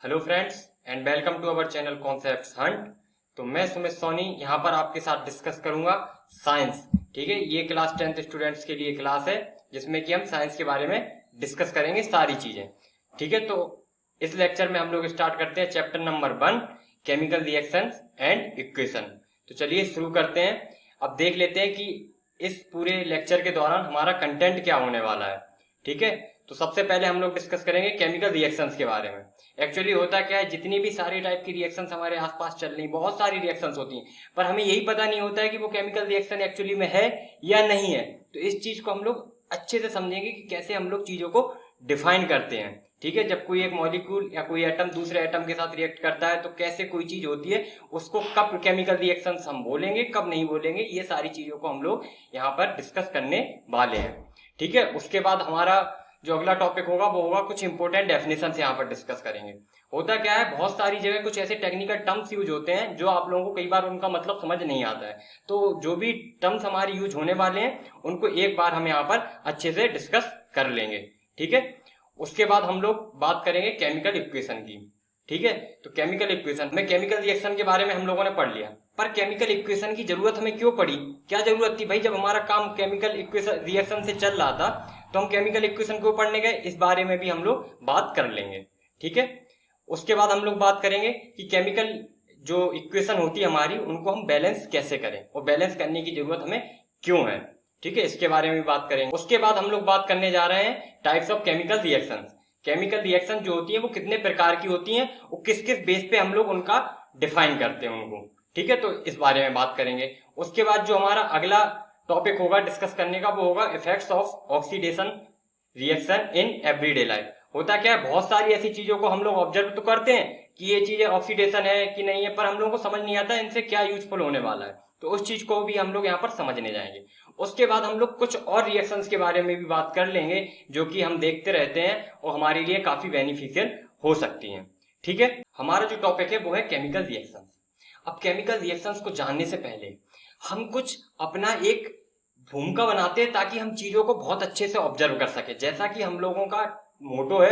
Hello friends and welcome to our channel concepts hunt. तो मैं सुमित सोनी यहाँ पर आपके साथ डिस्कस करूंगा साइंस। ठीक है, ये क्लास 10th स्टूडेंट्स के लिए क्लास है जिसमें कि हम साइंस के बारे में डिस्कस करेंगे सारी चीजें। ठीक है, तो इस लेक्चर में हम लोग स्टार्ट करते हैं chapter number 1, chemical reactions and equation. तो चलिए शुरू करते हैं। अब देख लेते हैं कि इस पूरे लेक्चर के दौरान हमारा कंटेंट क्या होने वाला है। ठीक है, तो सबसे पहले हम लोग डिस्कस करेंगे केमिकल रिएक्शंस के बारे में। एक्चुअली होता क्या है, जितनी भी सारी टाइप की रिएक्शंस हमारे आसपास चल रही, बहुत सारी रिएक्शंस होती हैं, पर हमें यही पता नहीं होता है कि वो केमिकल रिएक्शन एक्चुअली में है या नहीं है। तो इस चीज को हम लोग अच्छे से समझेंगे कि कैसे हम लोग चीजों को डिफाइन करते हैं। ठीक है, जब कोई एक मॉलिक्यूल या कोई एटम दूसरे एटम के साथ रिएक्ट करता है तो कैसे कोई चीज होती है, उसको कब केमिकल रिएक्शंस हम बोलेंगे, कब नहीं बोलेंगे, ये सारी चीजों को हम लोग यहाँ पर डिस्कस करने वाले हैं। ठीक है, उसके बाद हमारा जो अगला टॉपिक होगा वो होगा कुछ इंपॉर्टेंट डेफिनेशंस यहाँ पर डिस्कस करेंगे। होता क्या है, बहुत सारी जगह कुछ ऐसे टेक्निकल टर्म्स यूज होते हैं जो आप लोगों को कई बार उनका मतलब समझ नहीं आता है। तो जो भी टर्म्स हमारे यूज होने वाले हैं उनको एक बार हम यहाँ पर अच्छे से डिस्कस कर लेंगे। ठीक है, उसके बाद हम लोग बात करेंगे केमिकल इक्वेशन की। ठीक है, तो केमिकल इक्वेशन में केमिकल रिएक्शन के बारे में हम लोगों ने पढ़ लिया, पर केमिकल इक्वेशन की जरूरत हमें क्यों पड़ी, क्या जरूरत थी भाई, जब हमारा काम केमिकल इक्वेशन रिएक्शन से चल रहा था तो हम केमिकल इक्वेशन क्यों पढ़ने गए, इस बारे में भी हम लोग बात कर लेंगे। ठीक है, उसके बाद हम लोग बात करेंगे कि केमिकल जो इक्वेशन होती है हमारी, उनको हम बैलेंस कैसे करें और बैलेंस करने की जरूरत हमें क्यों है। ठीक है, इसके बारे में बात करेंगे। उसके बाद हम लोग बात करने जा रहे हैं types of chemical reactions. Chemical reaction जो होती है वो कितने प्रकार की होती हैं, वो किस किस बेस पे हम लोग उनका डिफाइन करते हैं उनको। ठीक है, तो इस बारे में बात करेंगे। उसके बाद जो हमारा अगला टॉपिक होगा डिस्कस करने का वो होगा effects of oxidation reaction in everyday life. होता क्या है, बहुत सारी ऐसी चीजों को हम लोग ऑब्जर्व तो करते हैं कि ये चीजें ऑक्सीडेशन है कि नहीं है, पर हम लोगों को समझ नहीं आता इनसे क्या यूजफुल होने वाला है। तो उस चीज को भी हम लोग यहाँ पर समझने जाएंगे। उसके बाद हम लोग कुछ और रिएक्शंस के बारे में भी बात कर लेंगे जो कि हम देखते रहते हैं और हमारे लिए काफी बेनिफिशियल हो सकती हैं। ठीक है, हमारा जो टॉपिक है वो है केमिकल रिएक्शंस। अब केमिकल रिएक्शंस को जानने से पहले हम कुछ अपना एक भूमिका बनाते हैं ताकि हम चीजों को बहुत अच्छे से ऑब्जर्व कर सके। जैसा कि हम लोगों का मोटो है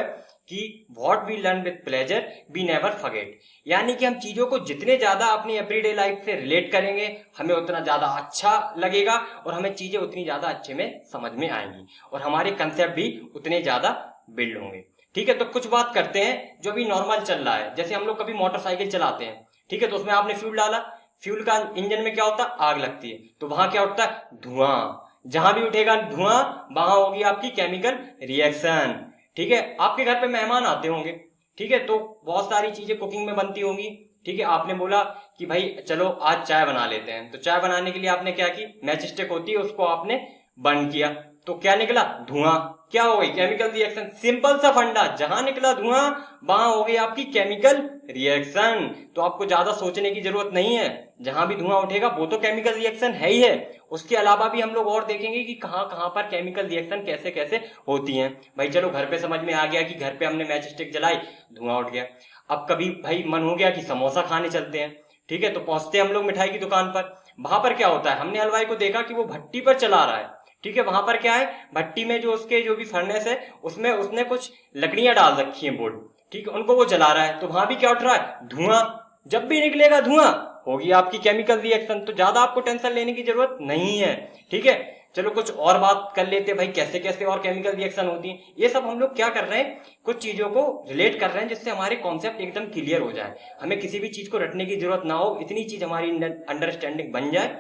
कि what we learn with pleasure we never forget, यानी कि हम चीजों को जितने ज्यादा अपनी एवरीडे लाइफ से रिलेट करेंगे हमें उतना ज्यादा अच्छा लगेगा और हमें चीजें उतनी ज्यादा अच्छे में समझ में आएंगी और हमारे कंसेप्ट भी उतने ज्यादा बिल्ड होंगे। ठीक है, तो कुछ बात करते हैं जो भी नॉर्मल चल रहा है। जैसे हम लोग कभी मोटरसाइकिल चलाते हैं, ठीक है, तो उसमें आपने फ्यूल डाला, फ्यूल का इंजन में क्या होता है, आग लगती है, तो वहां क्या उठता है, धुआं। जहां भी उठेगा धुआं वहां होगी आपकी केमिकल रिएक्शन। ठीक है, आपके घर पे मेहमान आते होंगे, ठीक है, तो बहुत सारी चीजें कुकिंग में बनती होंगी। ठीक है, आपने बोला कि भाई चलो आज चाय बना लेते हैं, तो चाय बनाने के लिए आपने क्या की, मैच स्टिक होती है उसको आपने बंद किया, तो क्या निकला, धुआं। क्या हो गई, केमिकल रिएक्शन। सिंपल सा फंडा, जहां निकला धुआं वहां हो गई आपकी केमिकल रिएक्शन। तो आपको ज्यादा सोचने की जरूरत नहीं है, जहां भी धुआं उठेगा वो तो केमिकल रिएक्शन है ही है। उसके अलावा भी हम लोग और देखेंगे कि कहां कहां पर केमिकल रिएक्शन कैसे कैसे होती हैं। भाई चलो घर पे समझ में आ गया कि घर पे हमने मैच स्टिक जलाई, धुआं उठ गया। अब कभी भाई मन हो गया कि समोसा खाने चलते हैं, ठीक है, तो पहुंचते हम लोग मिठाई की दुकान पर। वहां पर क्या होता है, हमने हलवाई को देखा कि वो भट्टी पर चला रहा है। ठीक है, वहां पर क्या है, भट्टी में जो उसके जो भी फर्नेस है उसमें उसने कुछ लकड़ियां डाल रखी हैं बोर्ड, ठीक है, उनको वो जला रहा है, तो वहां भी क्या उठ रहा है, धुआं। जब भी निकलेगा धुआं होगी आपकी केमिकल रिएक्शन। तो ज्यादा आपको टेंशन लेने की जरूरत नहीं है। ठीक है, चलो कुछ और बात कर लेते हैं भाई, कैसे कैसे और केमिकल रिएक्शन होती है। ये सब हम लोग क्या कर रहे हैं, कुछ चीजों को रिलेट कर रहे हैं जिससे हमारे कॉन्सेप्ट एकदम क्लियर हो जाए, हमें किसी भी चीज को रटने की जरूरत ना हो, इतनी चीज हमारी अंडरस्टैंडिंग बन जाए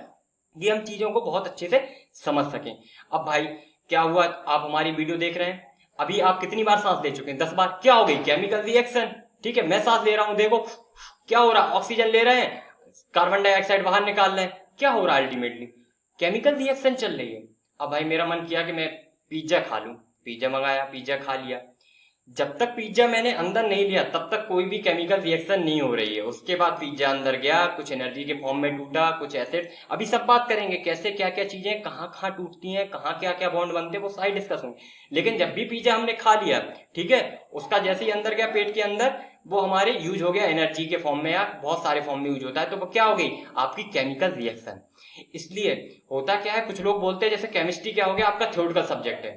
कि हम चीजों को बहुत अच्छे से समझ सकें। अब भाई क्या हुआ, आप हमारी वीडियो देख रहे हैं, अभी आप कितनी बार सांस ले चुके हैं, 10 बार। क्या हो गई, केमिकल रिएक्शन। ठीक है, मैं सांस ले रहा हूं, देखो क्या हो रहा है, ऑक्सीजन ले रहे हैं, कार्बन डाइऑक्साइड बाहर निकाल रहे हैं, क्या हो रहा है, अल्टीमेटली केमिकल रिएक्शन चल रही है। अब भाई मेरा मन किया कि मैं पिज्जा खा लूं, पिज्जा मंगाया, पिज्जा खा लिया। जब तक पिज्जा मैंने अंदर नहीं लिया तब तक कोई भी केमिकल रिएक्शन नहीं हो रही है। उसके बाद पिज्जा अंदर गया, कुछ एनर्जी के फॉर्म में टूटा, कुछ एसिड। अभी सब बात करेंगे कैसे क्या क्या चीजें कहाँ कहाँ टूटती हैं, कहाँ क्या क्या बॉन्ड बनते हैं, वो सारी डिस्कस होंगे। लेकिन जब भी पिज्जा हमने खा लिया, ठीक है, उसका जैसे ही अंदर गया पेट के अंदर, वो हमारे यूज हो गया एनर्जी के फॉर्म में या बहुत सारे फॉर्म में यूज होता है, तो वो क्या हो गई, आपकी केमिकल रिएक्शन। इसलिए होता क्या है, कुछ लोग बोलते हैं जैसे केमिस्ट्री क्या हो गया, आपका थ्योरेटिकल सब्जेक्ट है,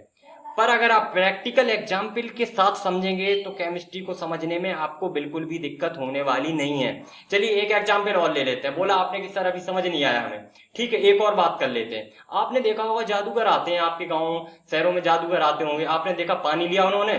पर अगर आप प्रैक्टिकल एग्जाम्पल के साथ समझेंगे तो केमिस्ट्री को समझने में आपको बिल्कुल भी दिक्कत होने वाली नहीं है। चलिए एक एग्जाम्पल और ले लेते हैं। बोला आपने कि सर अभी समझ नहीं आया हमें, ठीक है एक और बात कर लेते हैं। आपने देखा होगा जादूगर आते हैं आपके गाँव शहरों में, जादूगर आते होंगे, आपने देखा पानी लिया उन्होंने,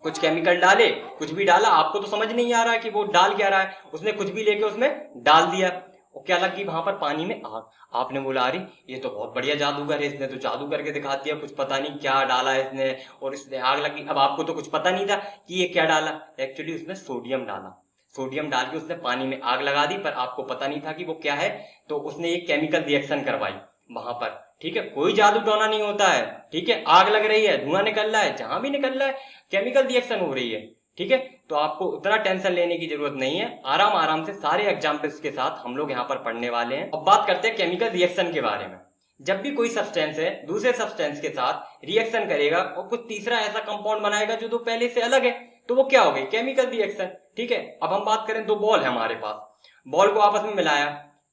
कुछ केमिकल डाले, कुछ भी डाला, आपको तो समझ नहीं आ रहा है कि वो डाल क्या रहा है, उसने कुछ भी लेके उसमें डाल दिया और क्या लगी वहां पर पानी में आग। आपने बोला अरे ये तो बहुत बढ़िया जादूगर है, इसने तो जादू करके दिखा दिया, कुछ पता नहीं क्या डाला है इसने और इसने आग लगी। अब आपको तो कुछ पता नहीं था कि ये क्या डाला, एक्चुअली उसने सोडियम डाला, सोडियम डाल के उसने पानी में आग लगा दी, पर आपको पता नहीं था कि वो क्या है, तो उसने एक केमिकल रिएक्शन करवाई वहां पर, ठीक है। कोई जादू टोना नहीं होता है, ठीक है, आग लग रही है, धुआं निकल रहा है, जहां भी निकल रहा है केमिकल रिएक्शन हो रही है, ठीक है। तो आपको उतना टेंशन लेने की जरूरत नहीं है, आराम आराम से सारे एग्जाम्पल्स के साथ हम लोग यहाँ पर पढ़ने वाले हैं। अब बात करते हैं केमिकल रिएक्शन के बारे में। जब भी कोई सब्सटेंस है दूसरे सब्सटेंस के साथ रिएक्शन करेगा और कुछ तीसरा ऐसा कंपाउंड बनाएगा जो तो पहले से अलग है, तो वो क्या हो गई, केमिकल रिएक्शन, ठीक है। अब हम बात करें, दो बॉल है हमारे पास, बॉल को आपस में मिलाया,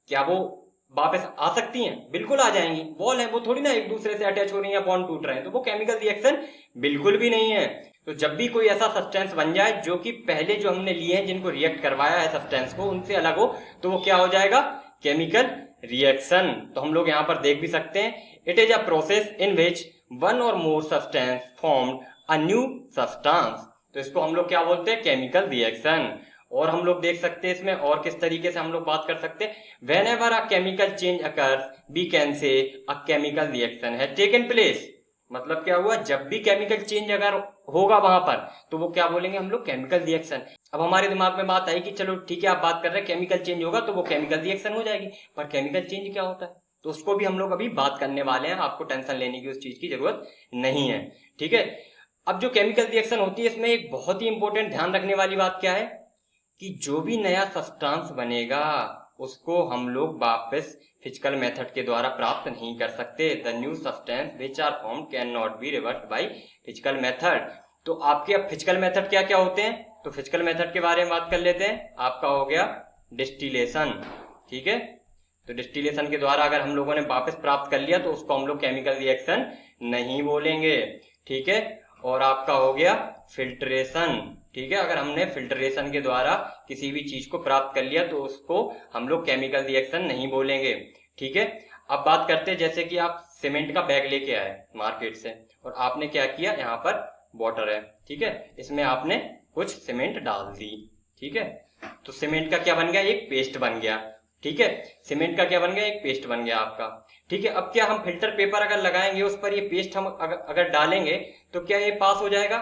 क्या वो वापस आ सकती हैं? बिल्कुल आ जाएंगी, बॉल है वो थोड़ी ना एक दूसरे से अटैच हो रही है या बॉन्ड टूट रहे हैं, तो वो केमिकल रिएक्शन बिल्कुल भी नहीं है। तो जब भी कोई ऐसा सब्सटेंस बन जाए जो कि पहले जो हमने लिए हैं जिनको रिएक्ट करवाया है सब्सटेंस को उनसे अलग हो, तो वो क्या हो जाएगा, केमिकल रिएक्शन। तो हम लोग यहाँ पर देख भी सकते हैं, it is a process in which one or more substance formed a new substance. तो इसको हम लोग क्या बोलते हैं, केमिकल रिएक्शन। और हम लोग देख सकते हैं इसमें और किस तरीके से हम लोग बात कर सकते हैं, whenever a chemical change occurs we can say a chemical reaction has taken place. मतलब क्या हुआ, जब भी केमिकल चेंज अगर होगा वहां पर तो वो क्या बोलेंगे हम लोग, केमिकल रिएक्शन। अब हमारे दिमाग में बात आई कि चलो ठीक है आप बात कर रहे हैं केमिकल चेंज होगा तो वो केमिकल रिएक्शन हो जाएगी, पर केमिकल चेंज क्या होता है, तो उसको भी हम लोग अभी बात करने वाले हैं, आपको टेंशन लेने की उस चीज की जरूरत नहीं है, ठीक है। अब जो केमिकल रिएक्शन होती है इसमें एक बहुत ही इंपॉर्टेंट ध्यान रखने वाली बात क्या है कि जो भी नया सब्सटेंस बनेगा उसको हम लोग वापस फिजिकल मेथड के द्वारा प्राप्त नहीं कर सकते। The new substance which are form can not be reversed by physical method. तो आपके अब फिजिकल मेथड क्या क्या होते हैं, तो फिजिकल मेथड के बारे में बात कर लेते हैं। आपका हो गया डिस्टिलेशन, ठीक है। तो डिस्टिलेशन के द्वारा अगर हम लोगों ने वापस प्राप्त कर लिया तो उसको हम लोग केमिकल रिएक्शन नहीं बोलेंगे, ठीक है। और आपका हो गया फिल्ट्रेशन, ठीक है। अगर हमने फिल्ट्रेशन के द्वारा किसी भी चीज को प्राप्त कर लिया तो उसको हम लोग केमिकल रिएक्शन नहीं बोलेंगे, ठीक है। अब बात करते हैं, जैसे कि आप सीमेंट का बैग लेके आए मार्केट से और आपने क्या किया, यहाँ पर वाटर है, ठीक है, इसमें आपने कुछ सीमेंट डाल दी, ठीक है। तो सीमेंट का क्या बन गया, एक पेस्ट बन गया, ठीक है। सीमेंट का क्या बन गया, एक पेस्ट बन गया आपका, ठीक है। अब क्या हम फिल्टर पेपर अगर लगाएंगे उस पर ये पेस्ट हम अगर डालेंगे तो क्या ये पास हो जाएगा,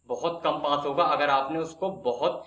बहुत कम पास होगा। अगर आपने उसको बहुत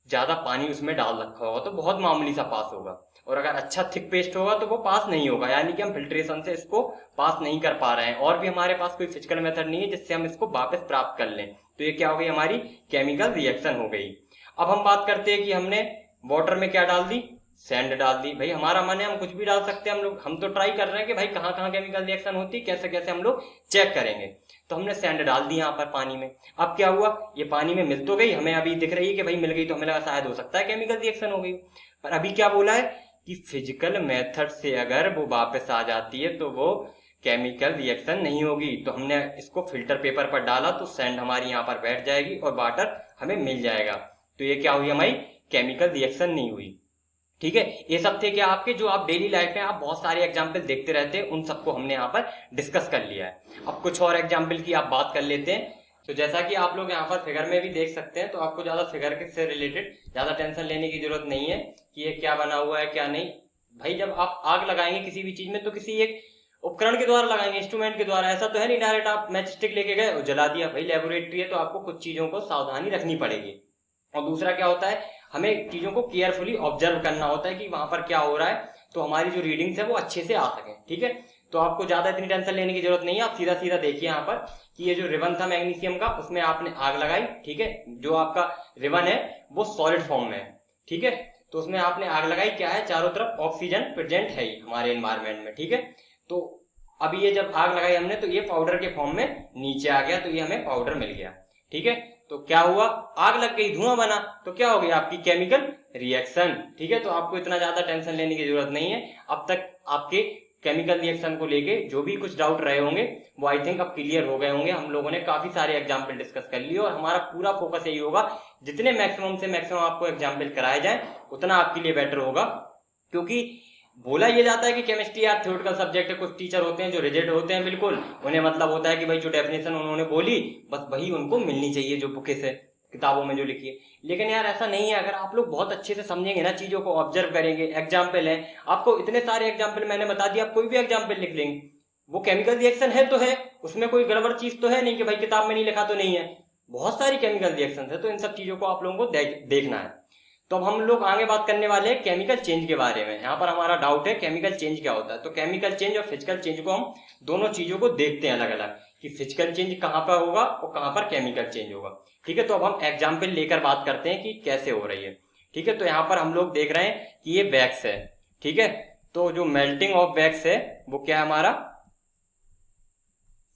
ज्यादा पानी उसमें डाल रखा होगा तो बहुत मामूली सा पास होगा, और अगर अच्छा थिक पेस्ट होगा तो वो पास नहीं होगा, यानी कि हम फिल्ट्रेशन से इसको पास नहीं कर पा रहे हैं और भी हमारे पास कोई फिजिकल मेथड नहीं है जिससे हम इसको वापस प्राप्त कर लें। तो ये क्या हो गई, हमारी केमिकल रिएक्शन हो गई। अब हम बात करते हैं कि हमने वाटर में क्या डाल दी, सैंड डाल दी। भाई हमारा मन है हम कुछ भी डाल सकते हैं, हम तो ट्राई कर रहे हैं कि भाई कहाँ कहाँ केमिकल रिएक्शन होती है, कैसे कैसे हम लोग चेक करेंगे। तो हमने सैंड डाल दी यहाँ पर पानी में। अब क्या हुआ, ये पानी में मिल तो गई, हमें अभी दिख रही है कि भाई मिल गई, तो हमें लगा शायद हो सकता है केमिकल रिएक्शन हो गई, पर अभी क्या बोला है कि फिजिकल मेथड से अगर वो वापस आ जाती है तो वो केमिकल रिएक्शन नहीं होगी। तो हमने इसको फिल्टर पेपर पर डाला तो सैंड हमारी यहाँ पर बैठ जाएगी और वाटर हमें मिल जाएगा। तो ये क्या हुई, हमारी केमिकल रिएक्शन नहीं हुई, ठीक है। ये सब थे क्या आपके, जो आप डेली लाइफ में आप बहुत सारे एग्जाम्पल देखते रहते हैं, उन सबको हमने यहाँ पर डिस्कस कर लिया है। अब कुछ और एग्जाम्पल की आप बात कर लेते हैं। तो जैसा कि आप लोग यहाँ पर फिगर में भी देख सकते हैं, तो आपको ज्यादा फिगर से रिलेटेड ज्यादा टेंशन लेने की जरूरत नहीं है कि ये क्या बना हुआ है क्या नहीं। भाई जब आप आग लगाएंगे किसी भी चीज में तो किसी एक उपकरण के द्वारा लगाएंगे, इंस्ट्रूमेंट के द्वारा, ऐसा तो है नहीं डायरेक्ट आप मैच स्टिक लेके गए और जला दिया। भाई लेबोरेटरी है तो आपको कुछ चीजों को सावधानी रखनी पड़ेगी। और दूसरा क्या होता है, हमें चीजों को केयरफुली ऑब्जर्व करना होता है कि वहां पर क्या हो रहा है, तो हमारी जो रीडिंग्स है वो अच्छे से आ सके, ठीक है। तो आपको ज्यादा इतनी टेंशन लेने की जरूरत नहीं है, आप सीधा सीधा देखिए यहाँ पर कि ये जो रिबन था मैग्नीशियम का, उसमें आपने आग लगाई, ठीक है। जो आपका रिबन है वो सॉलिड फॉर्म में है, ठीक है। तो उसमें आपने आग लगाई, क्या है, चारों तरफ ऑक्सीजन प्रेजेंट है ही हमारे एनवायरमेंट में, ठीक है। तो अभी ये जब आग लगाई हमने तो ये पाउडर के फॉर्म में नीचे आ गया, तो ये हमें पाउडर मिल गया, ठीक है। तो क्या हुआ, आग लग गई, धुआं बना, तो क्या हो गई आपकी केमिकल रिएक्शन, ठीक है। तो आपको इतना ज्यादा टेंशन लेने की जरूरत नहीं है। अब तक आपके केमिकल रिएक्शन को लेके जो भी कुछ डाउट रहे होंगे वो आई थिंक अब क्लियर हो गए होंगे। हम लोगों ने काफी सारे एग्जाम्पल डिस्कस कर लिए और हमारा पूरा फोकस यही होगा जितने मैक्सिमम से मैक्सिमम आपको एग्जाम्पल कराए जाए उतना आपके लिए बेटर होगा। क्योंकि बोला ये जाता है कि केमिस्ट्री यार थ्योरेटिकल सब्जेक्ट है, कुछ टीचर होते हैं जो रिजिड होते हैं, बिल्कुल उन्हें मतलब होता है कि भाई जो डेफिनेशन उन्होंने बोली बस वही उनको मिलनी चाहिए जो बुके से किताबों में जो लिखी है। लेकिन यार ऐसा नहीं है। अगर आप लोग बहुत अच्छे से समझेंगे ना, चीजों को ऑब्जर्व करेंगे, एग्जाम्पल है, आपको इतने सारे एग्जाम्पल मैंने बता दिया, आप कोई भी एग्जाम्पल लिख लेंगे, वो केमिकल रिएक्शन है तो है, उसमें कोई गड़बड़ चीज तो है नहीं कि भाई किताब में नहीं लिखा तो नहीं है, बहुत सारी केमिकल रिएक्शन है। तो इन सब चीजों को आप लोगों को देखना है। तो अब हम लोग आगे बात करने वाले हैं केमिकल चेंज के बारे में। यहाँ पर हमारा डाउट है केमिकल चेंज क्या होता है। तो केमिकल चेंज और फिजिकल चेंज को हम दोनों चीजों को देखते हैं अलग अलग, कि फिजिकल चेंज कहाँ पर होगा और कहाँ पर केमिकल चेंज होगा। ठीक है, तो अब हम एग्जाम्पल लेकर बात करते हैं कि कैसे हो रही है। ठीक है, तो यहाँ पर हम लोग देख रहे हैं कि ये वैक्स है। ठीक है, तो जो मेल्टिंग ऑफ वैक्स है वो क्या है, हमारा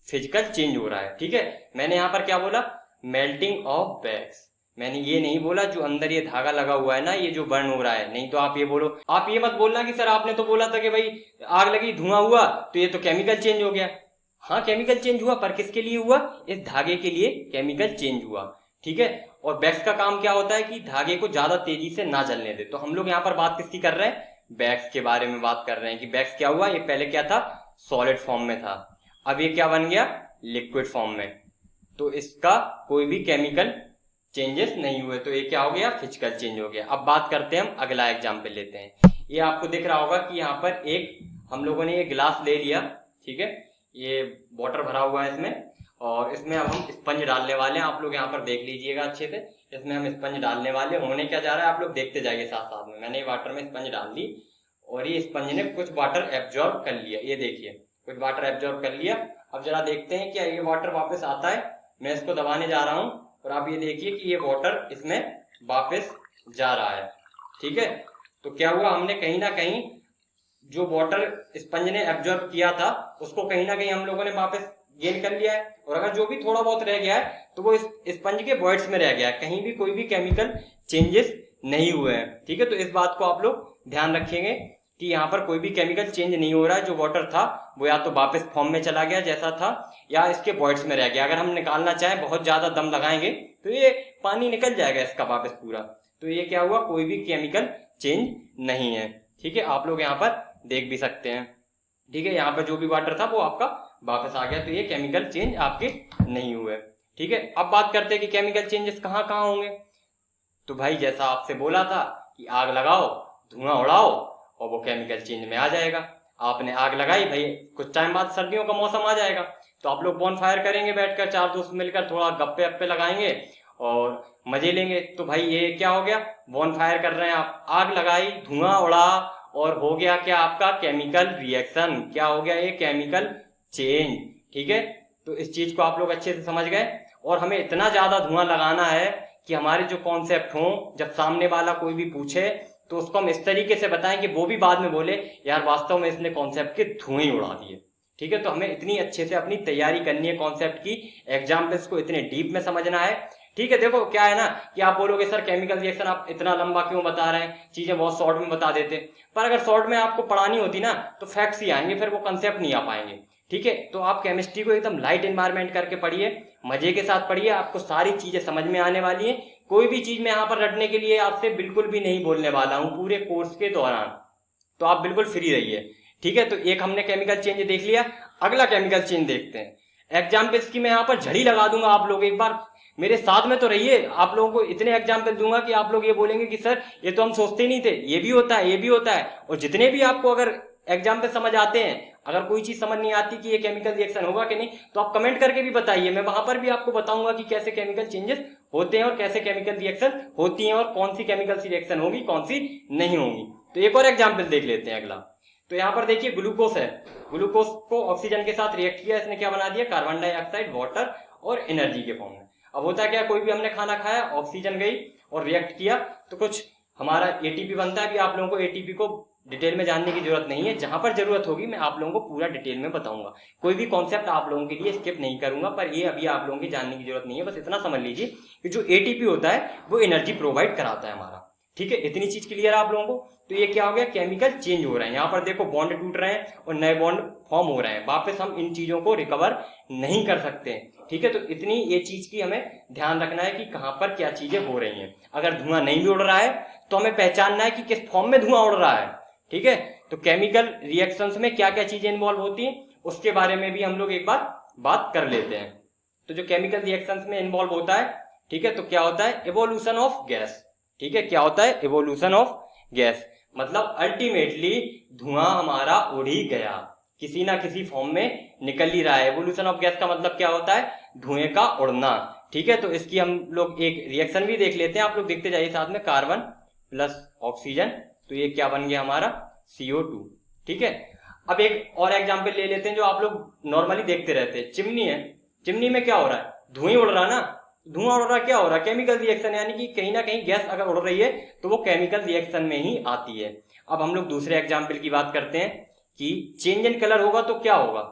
फिजिकल चेंज हो रहा है। ठीक है, मैंने यहाँ पर क्या बोला, मेल्टिंग ऑफ वैक्स। मैंने ये नहीं बोला जो अंदर ये धागा लगा हुआ है ना, ये जो बर्न हो रहा है, नहीं तो आप ये बोलो, आप ये मत बोलना कि सर आपने तो बोला था कि भाई आग लगी धुआं हुआ तो ये तो केमिकल चेंज हो गया। हाँ केमिकल चेंज हुआ, पर किसके लिए हुआ, इस धागे के लिए केमिकल चेंज हुआ। ठीक है, और वैक्स का काम क्या होता है कि धागे को ज्यादा तेजी से ना जलने दे। तो हम लोग यहाँ पर बात किसकी कर रहे हैं, वैक्स के बारे में बात कर रहे हैं कि वैक्स क्या हुआ, ये पहले क्या था, सॉलिड फॉर्म में था, अब ये क्या बन गया, लिक्विड फॉर्म में। तो इसका कोई भी केमिकल चेंजेस नहीं हुए, तो ये क्या हो गया, फिजिकल चेंज हो गया। अब बात करते हैं, हम अगला एग्जाम्पल लेते हैं। ये आपको दिख रहा होगा कि यहाँ पर एक हम लोगों ने ये गिलास ले लिया। ठीक है, ये वाटर भरा हुआ है इसमें, और इसमें अब हम स्पंज डालने वाले हैं। आप लोग यहाँ पर देख लीजिएगा अच्छे से, इसमें हम स्पंज डालने वाले। होने क्या जा रहा है आप लोग देखते जाइए साथ साथ में। मैंने वाटर में स्पंज डाल दी और ये स्पंज ने कुछ वाटर एब्जॉर्ब कर लिया, ये देखिए कुछ वाटर एब्जॉर्ब कर लिया। अब जरा देखते हैं क्या ये वाटर वापस आता है। मैं इसको दबाने जा रहा हूँ और आप ये देखिए कि ये वाटर इसमें वापस जा रहा है। ठीक है, तो क्या हुआ, हमने कहीं ना कहीं जो वाटर स्पंज ने एब्जॉर्ब किया था उसको कहीं ना कहीं हम लोगों ने वापस गेन कर लिया है, और अगर जो भी थोड़ा बहुत रह गया है तो वो इस स्पंज के वॉइड्स में रह गया है, कहीं भी कोई भी केमिकल चेंजेस नहीं हुए हैं। ठीक है, तो इस बात को आप लोग ध्यान रखेंगे कि यहाँ पर कोई भी केमिकल चेंज नहीं हो रहा है। जो वाटर था वो या तो वापस फॉर्म में चला गया जैसा था, या इसके वॉइड्स में रह गया। अगर हम निकालना चाहें, बहुत ज्यादा दम लगाएंगे तो ये पानी निकल जाएगा इसका वापस पूरा। तो ये क्या हुआ, कोई भी केमिकल चेंज नहीं है। ठीक है, आप लोग यहाँ पर देख भी सकते हैं। ठीक है, यहाँ पर जो भी वाटर था वो आपका वापस आ गया, तो ये केमिकल चेंज आपके नहीं हुए। ठीक है, अब बात करते हैं कि केमिकल चेंजेस कहाँ कहाँ होंगे। तो भाई जैसा आपसे बोला था कि आग लगाओ, धुआं उड़ाओ और वो केमिकल चेंज में आ जाएगा। आपने आग लगाई, भाई कुछ टाइम बाद सर्दियों का मौसम आ जाएगा तो आप लोग बॉन फायर करेंगे बैठकर, चार दोस्त मिलकर थोड़ा गप्पे अप्पे लगाएंगे और मजे लेंगे। तो भाई ये क्या हो गया, बॉन फायर कर रहे हैं आप, आग लगाई, धुआं उड़ा और हो गया क्या आपका केमिकल रिएक्शन। क्या हो गया, ये केमिकल चेंज। ठीक है, तो इस चीज को आप लोग अच्छे से समझ गए। और हमें इतना ज्यादा धुआं लगाना है कि हमारे जो कॉन्सेप्ट हो, जब सामने वाला कोई भी पूछे तो उसको हम इस तरीके से बताएं कि वो भी बाद में बोले यार वास्तव में इसने कॉन्सेप्ट के धुएं ही उड़ा दिए। ठीक है, तो हमें इतनी अच्छे से अपनी तैयारी करनी है कॉन्सेप्ट की, एग्जाम्पल्स को इतने डीप में समझना है। ठीक है, देखो क्या है ना कि आप बोलोगे सर केमिकल रिएक्शन आप इतना लंबा क्यों बता रहे हैं, चीजें बहुत शॉर्ट में बता देते। पर अगर शॉर्ट में आपको पढ़ानी होती ना तो फैक्ट्स ही आएंगे, फिर वो कंसेप्ट नहीं आ पाएंगे। ठीक है, तो आप केमिस्ट्री को एकदम लाइट एनवायरमेंट करके पढ़िए, मजे के साथ पढ़िए, आपको सारी चीजें समझ में आने वाली है। कोई भी चीज मैं यहाँ पर रटने के लिए आपसे बिल्कुल भी नहीं बोलने वाला हूँ पूरे कोर्स के दौरान, तो आप बिल्कुल फ्री रहिए। ठीक है, तो एक हमने केमिकल चेंज देख लिया, अगला केमिकल चेंज देखते हैं। एग्जाम्पल्स की मैं यहाँ पर झड़ी लगा दूंगा, आप लोग एक बार मेरे साथ में तो रहिए। आप लोगों को इतने एग्जाम्पल दूंगा कि आप लोग ये बोलेंगे कि सर ये तो हम सोचते ही नहीं थे, ये भी होता है, ये भी होता है। और जितने भी आपको अगर एग्जाम्पल समझ आते हैं, अगर कोई चीज समझ नहीं आती कि ये केमिकल रिएक्शन होगा कि नहीं, तो आप कमेंट करके भी बताइए, मैं वहां पर भी आपको बताऊंगा कि कैसे केमिकल चेंजेस होते हैं और कैसे केमिकल रिएक्शन होती हैं और कौन सी केमिकल सी रिएक्शन होगी, कौन सी नहीं होगी। तो एक और एग्जाम्पल देख लेते हैं अगला। तो यहाँ पर देखिए ग्लूकोज है, ग्लूकोज को ऑक्सीजन के साथ रिएक्ट किया, इसने क्या बना दिया, कार्बन डाइऑक्साइड, वाटर और एनर्जी के फॉर्म में। अब होता है क्या, कोई भी हमने खाना खाया, ऑक्सीजन गई और रिएक्ट किया तो कुछ हमारा एटीपी बनता है। अभी आप लोगों को एटीपी को डिटेल में जानने की जरूरत नहीं है, जहां पर जरूरत होगी मैं आप लोगों को पूरा डिटेल में बताऊंगा। कोई भी कॉन्सेप्ट आप लोगों के लिए स्किप नहीं करूंगा, पर ये अभी आप लोगों की जानने की जरूरत नहीं है। बस इतना समझ लीजिए कि जो एटीपी होता है वो एनर्जी प्रोवाइड कराता है हमारा। ठीक है, इतनी चीज क्लियर है आप लोगों को। तो ये क्या हो गया, केमिकल चेंज हो रहे हैं, यहाँ पर देखो बॉन्ड टूट रहे हैं और नए बॉन्ड फॉर्म हो रहे हैं, वापस हम इन चीजों को रिकवर नहीं कर सकते हैं। ठीक है, तो इतनी ये चीज की हमें ध्यान रखना है कि कहाँ पर क्या चीजें हो रही हैं। अगर धुआं नहीं भी उड़ रहा है तो हमें पहचानना है कि किस फॉर्म में धुआं उड़ रहा है। ठीक है, तो केमिकल रिएक्शंस में क्या क्या चीजें इन्वॉल्व होती हैं उसके बारे में भी हम लोग एक बार बात कर लेते हैं। तो जो केमिकल रिएक्शंस में इन्वॉल्व होता है, ठीक है, तो क्या होता है, इवोल्यूशन ऑफ गैस। ठीक है, क्या होता है, इवोल्यूशन ऑफ गैस, मतलब अल्टीमेटली धुआं हमारा उड़ ही गया, किसी ना किसी फॉर्म में निकल ही रहा है। इवोल्यूशन ऑफ गैस का मतलब क्या होता है, धुएं का उड़ना। ठीक है, तो इसकी हम लोग एक रिएक्शन भी देख लेते हैं, आप लोग देखते जाइए साथ में, कार्बन प्लस ऑक्सीजन, तो ये क्या बन गया हमारा, CO2। ठीक है, अब एक और एग्जाम्पल ले लेते हैं जो आप लोग नॉर्मली देखते रहते हैं, चिमनी है, चिमनी में क्या हो रहा है, धुएं उड़ रहा है ना, धुआं उड़ रहा, क्या हो रहा है, केमिकल रिएक्शन, यानी कि कहीं ना कहीं गैस अगर उड़ रही है तो वो केमिकल रिएक्शन में ही आती है। अब हम लोग दूसरे एग्जाम्पल की बात करते हैं कि चेंज इन कलर होगा तो क्या होगा।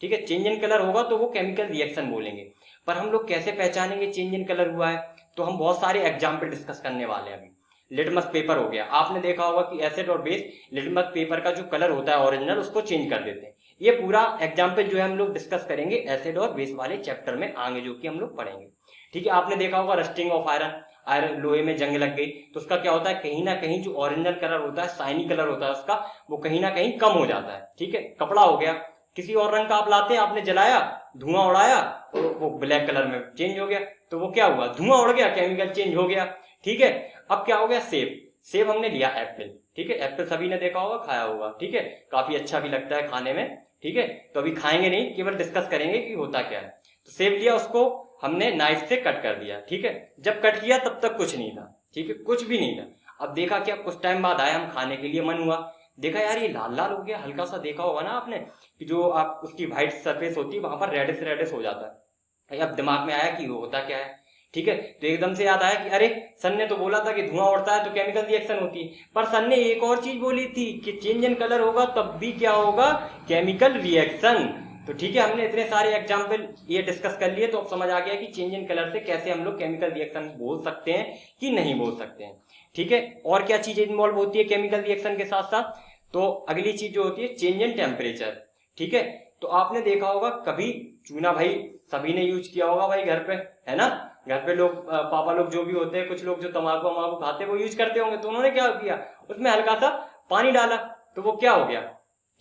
ठीक है, चेंज इन कलर होगा तो वो केमिकल रिएक्शन बोलेंगे, पर हम लोग कैसे पहचानेंगे चेंज इन कलर हुआ है, तो हम बहुत सारे एग्जाम्पल डिस्कस करने वाले हैं। अभी लिटमस पेपर हो गया, आपने देखा होगा कि एसिड और बेस लिटमस पेपर का जो कलर होता है ओरिजिनल, उसको चेंज कर देते हैं। ये पूरा एग्जाम्पल जो है हम लोग डिस्कस करेंगे एसिड और बेस वाले चैप्टर में आगे, जो कि हम लोग पढ़ेंगे। ठीक है, आपने देखा होगा रस्टिंग ऑफ आयरन, आयरन लोहे में जंग लग गई तो उसका क्या होता है, कहीं ना कहीं जो ओरिजिनल कलर होता है, शाइनी कलर होता है उसका, वो कहीं ना कहीं कम हो जाता है। ठीक है, कपड़ा हो गया, किसी और रंग का आप लाते हैं, आपने जलाया, धुआं उड़ाया और वो ब्लैक कलर में चेंज हो गया, तो वो क्या हुआ, धुआं उड़ गया, केमिकल चेंज हो गया। ठीक है, अब क्या हो गया, सेब, सेब हमने लिया एप्पल। ठीक है, एप्पल सभी ने देखा होगा, खाया होगा। ठीक है, काफी अच्छा भी लगता है खाने में। ठीक है, तो अभी खाएंगे नहीं, केवल डिस्कस करेंगे कि होता क्या है। तो सेब लिया, उसको हमने नाइफ से कट कर दिया। ठीक है, जब कट किया तब तक कुछ नहीं था। ठीक है, कुछ भी नहीं था। अब देखा क्या, कुछ टाइम बाद आया, हम खाने के लिए मन हुआ, देखा यार ये लाल लाल हो गया, हल्का सा, देखा होगा ना आपने कि जो आप उसकी व्हाइट सरफेस होती है वहां पर रेडिश रेडिश हो जाता है। अब दिमाग में आया कि वो होता क्या है। ठीक है, तो एकदम से याद आया कि अरे सर ने तो बोला था कि धुआं उड़ता है तो केमिकल रिएक्शन होती है, पर सर ने एक और चीज बोली थी कि चेंज इन कलर होगा तब भी क्या होगा, केमिकल रिएक्शन। तो ठीक है, हमने इतने सारे एग्जाम्पल ये डिस्कस कर लिए, तो अब समझ आ गया कि चेंज इन कलर से कैसे हम लोग केमिकल रिएक्शन बोल सकते हैं कि नहीं बोल सकते हैं। ठीक है, और क्या चीजें इन्वॉल्व होती है केमिकल रिएक्शन के साथ साथ, तो अगली चीज जो होती है चेंज इन टेम्परेचर। ठीक है, तो आपने देखा होगा कभी चूना, भाई सभी ने यूज किया होगा भाई घर पे, है ना, घर पे लोग, पापा लोग जो भी होते हैं, कुछ लोग जो तंबाकू वमाकू खाते हैं वो यूज करते होंगे, तो उन्होंने क्या किया, उसमें हल्का सा पानी डाला, तो वो क्या हो गया,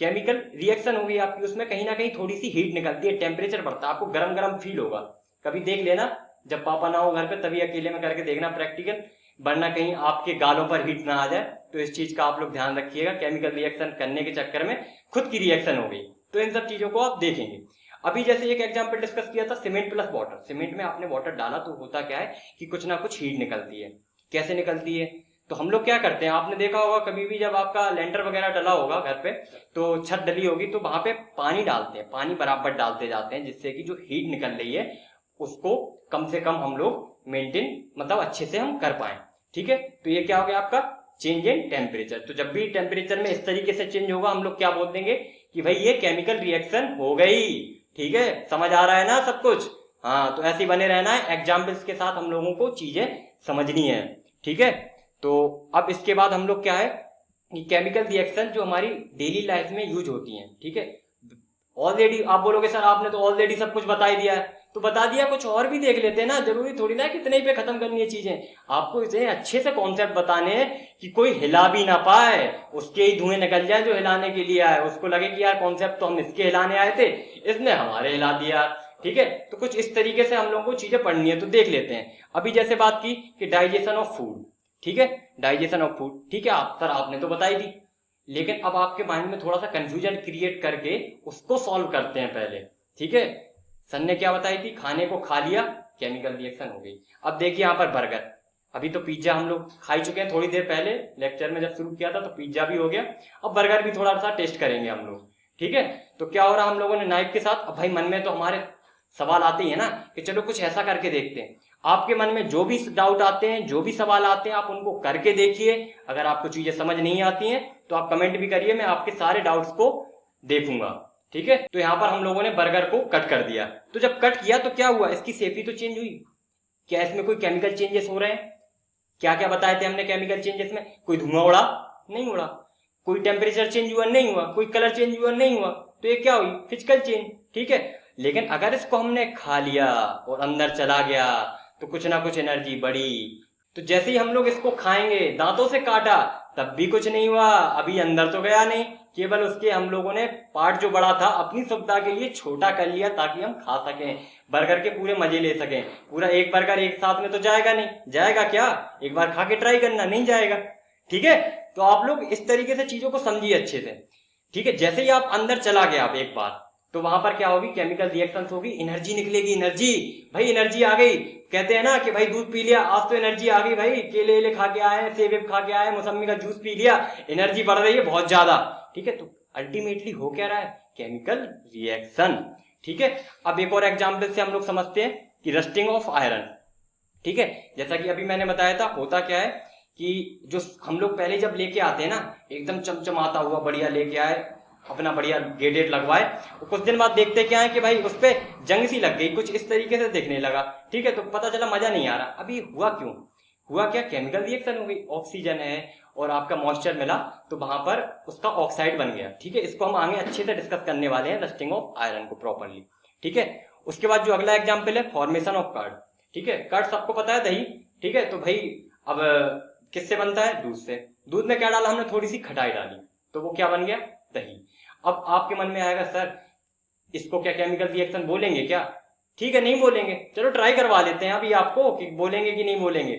केमिकल रिएक्शन हो गई आपकी, उसमें कहीं ना कहीं थोड़ी सी हीट निकलती है, टेम्परेचर बढ़ता है, आपको गरम गरम फील होगा। कभी देख लेना, जब पापा ना हो घर पे तभी अकेले में करके देखना प्रैक्टिकल, वरना कहीं आपके गालों पर हीट ना आ जाए। तो इस चीज का आप लोग ध्यान रखिएगा, केमिकल रिएक्शन करने के चक्कर में खुद की रिएक्शन हो गई, तो इन सब चीजों को आप देखेंगे। अभी जैसे एक एग्जांपल डिस्कस किया था सीमेंट प्लस वाटर, सीमेंट में आपने वाटर डाला तो होता क्या है कि कुछ ना कुछ हीट निकलती है। कैसे निकलती है, तो हम लोग क्या करते हैं, आपने देखा होगा कभी भी जब आपका लेंटर वगैरह डला होगा घर पे, तो छत डली होगी तो वहां पे पानी डालते हैं, पानी बराबर डालते जाते हैं, जिससे कि जो हीट निकल रही है उसको कम से कम हम लोग मेंटेन, मतलब अच्छे से हम कर पाए। ठीक है, तो ये क्या हो गया आपका चेंज इन टेम्परेचर। तो जब भी टेम्परेचर में इस तरीके से चेंज होगा, हम लोग क्या बोल देंगे कि भाई ये केमिकल रिएक्शन हो गई। ठीक है, समझ आ रहा है ना सब कुछ, हाँ, तो ऐसे ही बने रहना है, एग्जाम्पल्स के साथ हम लोगों को चीजें समझनी है। ठीक है, तो अब इसके बाद हम लोग क्या है कि केमिकल रिएक्शन जो हमारी डेली लाइफ में यूज होती हैं। ठीक है, ऑलरेडी आप बोलोगे सर आपने तो ऑलरेडी सब कुछ बता ही दिया है, तो बता दिया, कुछ और भी देख लेते हैं ना, जरूरी थोड़ी ना कि इतने ही पे खत्म करनी है चीजें, आपको इतने अच्छे से कॉन्सेप्ट बताने हैं कि कोई हिला भी ना पाए, उसके ही धुएं निकल जाए जो हिलाने के लिए आए, उसको लगे कि यार कॉन्सेप्ट तो हम इसके हिलाने आए थे, इसने हमारे हिला दिया। ठीक है, तो कुछ इस तरीके से हम लोगों को चीजें पढ़नी है, तो देख लेते हैं। अभी जैसे बात की कि डाइजेशन ऑफ फूड, ठीक है, डाइजेशन ऑफ फूड, ठीक है, आप सर आपने तो बताई दी, लेकिन अब आपके माइंड में थोड़ा सा कंफ्यूजन क्रिएट करके उसको सॉल्व करते हैं पहले। ठीक है, सर ने क्या बताई थी, खाने को खा लिया केमिकल रिएक्शन हो गई। अब देखिए यहाँ पर बर्गर, अभी तो पिज्जा हम लोग खा ही चुके हैं थोड़ी देर पहले, लेक्चर में जब शुरू किया था तो पिज्जा भी हो गया, अब बर्गर भी थोड़ा सा टेस्ट करेंगे हम लोग। ठीक है, तो क्या हो रहा, हम लोगों ने नाइफ के साथ, अब भाई मन में तो हमारे सवाल आते ही है ना कि चलो कुछ ऐसा करके देखते हैं। आपके मन में जो भी डाउट आते हैं, जो भी सवाल आते हैं, आप उनको करके देखिए। अगर आपको चीजें समझ नहीं आती हैं तो आप कमेंट भी करिए, मैं आपके सारे डाउट्स को देखूंगा। ठीक है, तो यहां पर हम लोगों ने बर्गर को कट कर दिया, तो जब कट किया तो क्या हुआ, इसकी शेप ही तो चेंज हुई, क्या इसमें कोई केमिकल चेंजेस हो रहे हैं, क्या क्या बताए थे हमने केमिकल चेंजेस में? कोई धुआं उड़ा? नहीं उड़ा। कोई टेम्परेचर चेंज हुआ? नहीं हुआ। कोई कलर चेंज हुआ? नहीं हुआ। तो ये क्या हुई? Physical change. ठीक है, लेकिन अगर इसको हमने खा लिया और अंदर चला गया तो कुछ ना कुछ एनर्जी बढ़ी। तो जैसे ही हम लोग इसको खाएंगे, दांतों से काटा, तब भी कुछ नहीं हुआ, अभी अंदर तो गया नहीं, केवल उसके हम लोगों ने पार्ट जो बड़ा था अपनी सुविधा के लिए छोटा कर लिया ताकि हम खा सकें, बर्गर के पूरे मजे ले सकें। पूरा एक बर्गर एक साथ में तो जाएगा नहीं। जाएगा क्या? एक बार खा के ट्राई करना, नहीं जाएगा। ठीक है, तो आप लोग इस तरीके से चीजों को समझिए अच्छे से। ठीक है, जैसे ही आप अंदर चला गया आप एक बार, तो वहां पर क्या होगी? केमिकल रिएक्शंस होगी, एनर्जी निकलेगी। एनर्जी, भाई एनर्जी आ गई। कहते हैं ना कि भाई दूध पी लिया, आज तो एनर्जी आ गई भाई, केले खा के आए, सेब खा के आए, मौसमी का जूस पी लिया, एनर्जी बढ़ रही है बहुत ज्यादा। ठीक है, तो अल्टीमेटली हो क्या रहा है? Chemical reaction. ठीक है, अब एक और एग्जाम्पल से हम लोग समझते हैं कि रस्टिंग ऑफ आयरन। ठीक है, जैसा कि अभी मैंने बताया था, होता क्या है कि जो हम लोग पहले जब लेके आते हैं ना, एकदम चमचमाता हुआ बढ़िया लेके आए, अपना बढ़िया गेडेट लगवाए, कुछ दिन बाद देखते क्या है कि भाई उस पर जंग सी लग गई, कुछ इस तरीके से दिखने लगा। ठीक है, तो पता चला मजा नहीं आ रहा। अभी हुआ क्यों? हुआ क्या? केमिकल रिएक्शन हो गई। ऑक्सीजन है और आपका मॉइस्चर मिला, तो वहां पर उसका ऑक्साइड बन गया। ठीक है, इसको हम आगे अच्छे से डिस्कस करने वाले हैं, रस्टिंग ऑफ आयरन को प्रॉपरली। ठीक है, उसके बाद जो अगला एग्जाम्पल है, फॉर्मेशन ऑफ कर्ड। ठीक है, कर्ड सबको पता है, दही। ठीक है, तो भाई अब किससे बनता है? दूध से। दूध में क्या डाला हमने? थोड़ी सी खटाई डाली, तो वो क्या बन गया? दही। अब आपके मन में आएगा, सर इसको क्या केमिकल रिएक्शन बोलेंगे क्या? ठीक है, नहीं बोलेंगे, चलो ट्राई करवा लेते हैं अभी आपको कि बोलेंगे कि नहीं बोलेंगे।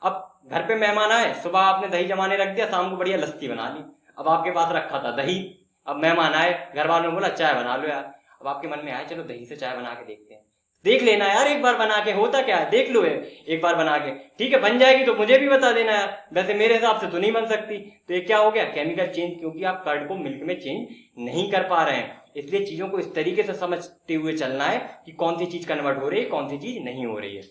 अब घर पे मेहमान आए, सुबह आपने दही जमाने रख दिया, शाम को बढ़िया लस्सी बना ली। अब आपके पास रखा था दही, अब मेहमान आए, घर वालों ने बोला चाय बना लो यार। अब आपके मन में आए, चलो दही से चाय बना के देखते हैं। देख लेना यार एक बार बना के, होता क्या है, देख लो एक बार बना के। ठीक है, बन जाएगी तो मुझे भी बता देना यार, वैसे मेरे हिसाब से तो नहीं बन सकती। तो ये क्या हो गया? केमिकल चेंज, क्योंकि आप कर्ड को मिल्क में चेंज नहीं कर पा रहे हैं। इसलिए चीजों को इस तरीके से समझते हुए चलना है कि कौन सी चीज कन्वर्ट हो रही है, कौन सी चीज नहीं हो रही है।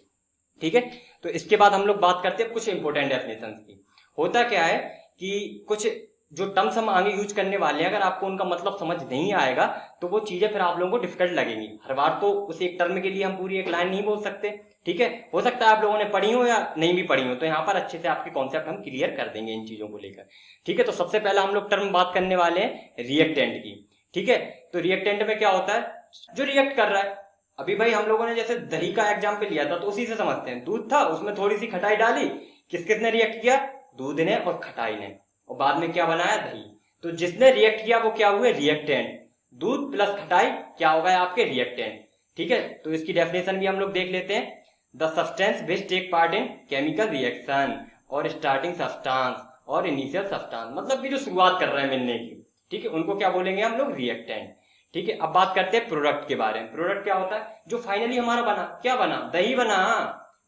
ठीक है, तो इसके बाद हम लोग बात करते हैं कुछ इंपोर्टेंट डेफिनेशंस की। होता क्या है कि कुछ जो टर्म्स हम आगे यूज करने वाले हैं, अगर आपको उनका मतलब समझ नहीं आएगा तो वो चीजें फिर आप लोगों को डिफिकल्ट लगेंगी। हर बार तो उस एक टर्म के लिए हम पूरी एक लाइन नहीं बोल सकते। ठीक है, हो सकता है आप लोगों ने पढ़ी हो या नहीं भी पढ़ी हो, तो यहाँ पर अच्छे से आपके कॉन्सेप्ट हम क्लियर कर देंगे इन चीजों को लेकर। ठीक है, तो सबसे पहला हम लोग टर्म बात करने वाले हैं रिएक्टेंट की। ठीक है, तो रिएक्टेंट में क्या होता है? जो रिएक्ट कर रहा है। अभी भाई हम लोगों ने जैसे दही का एग्जाम्पल लिया था, तो उसी से समझते हैं। दूध था, उसमें थोड़ी सी खटाई डाली, किसने रिएक्ट किया? दूध ने और खटाई ने, और बाद में क्या बनाया? दही। तो जिसने रिएक्ट किया वो क्या हुए? रिएक्टेंट। दूध प्लस खटाई क्या होगा? आपके रिएक्टेंट। ठीक है, तो इसकी डेफिनेशन भी हम लोग देख लेते हैं। The substance which take part in chemical reaction और स्टार्टिंग सब्सटेंस और इनिशियल सब्सटेंस, मतलब कि जो शुरुआत कर रहे हैं मिलने की। ठीक है, उनको क्या बोलेंगे हम लोग? रिएक्टेंट। ठीक है, अब बात करते हैं प्रोडक्ट के बारे में। प्रोडक्ट क्या होता है? जो फाइनली हमारा बना, क्या बना? दही बना।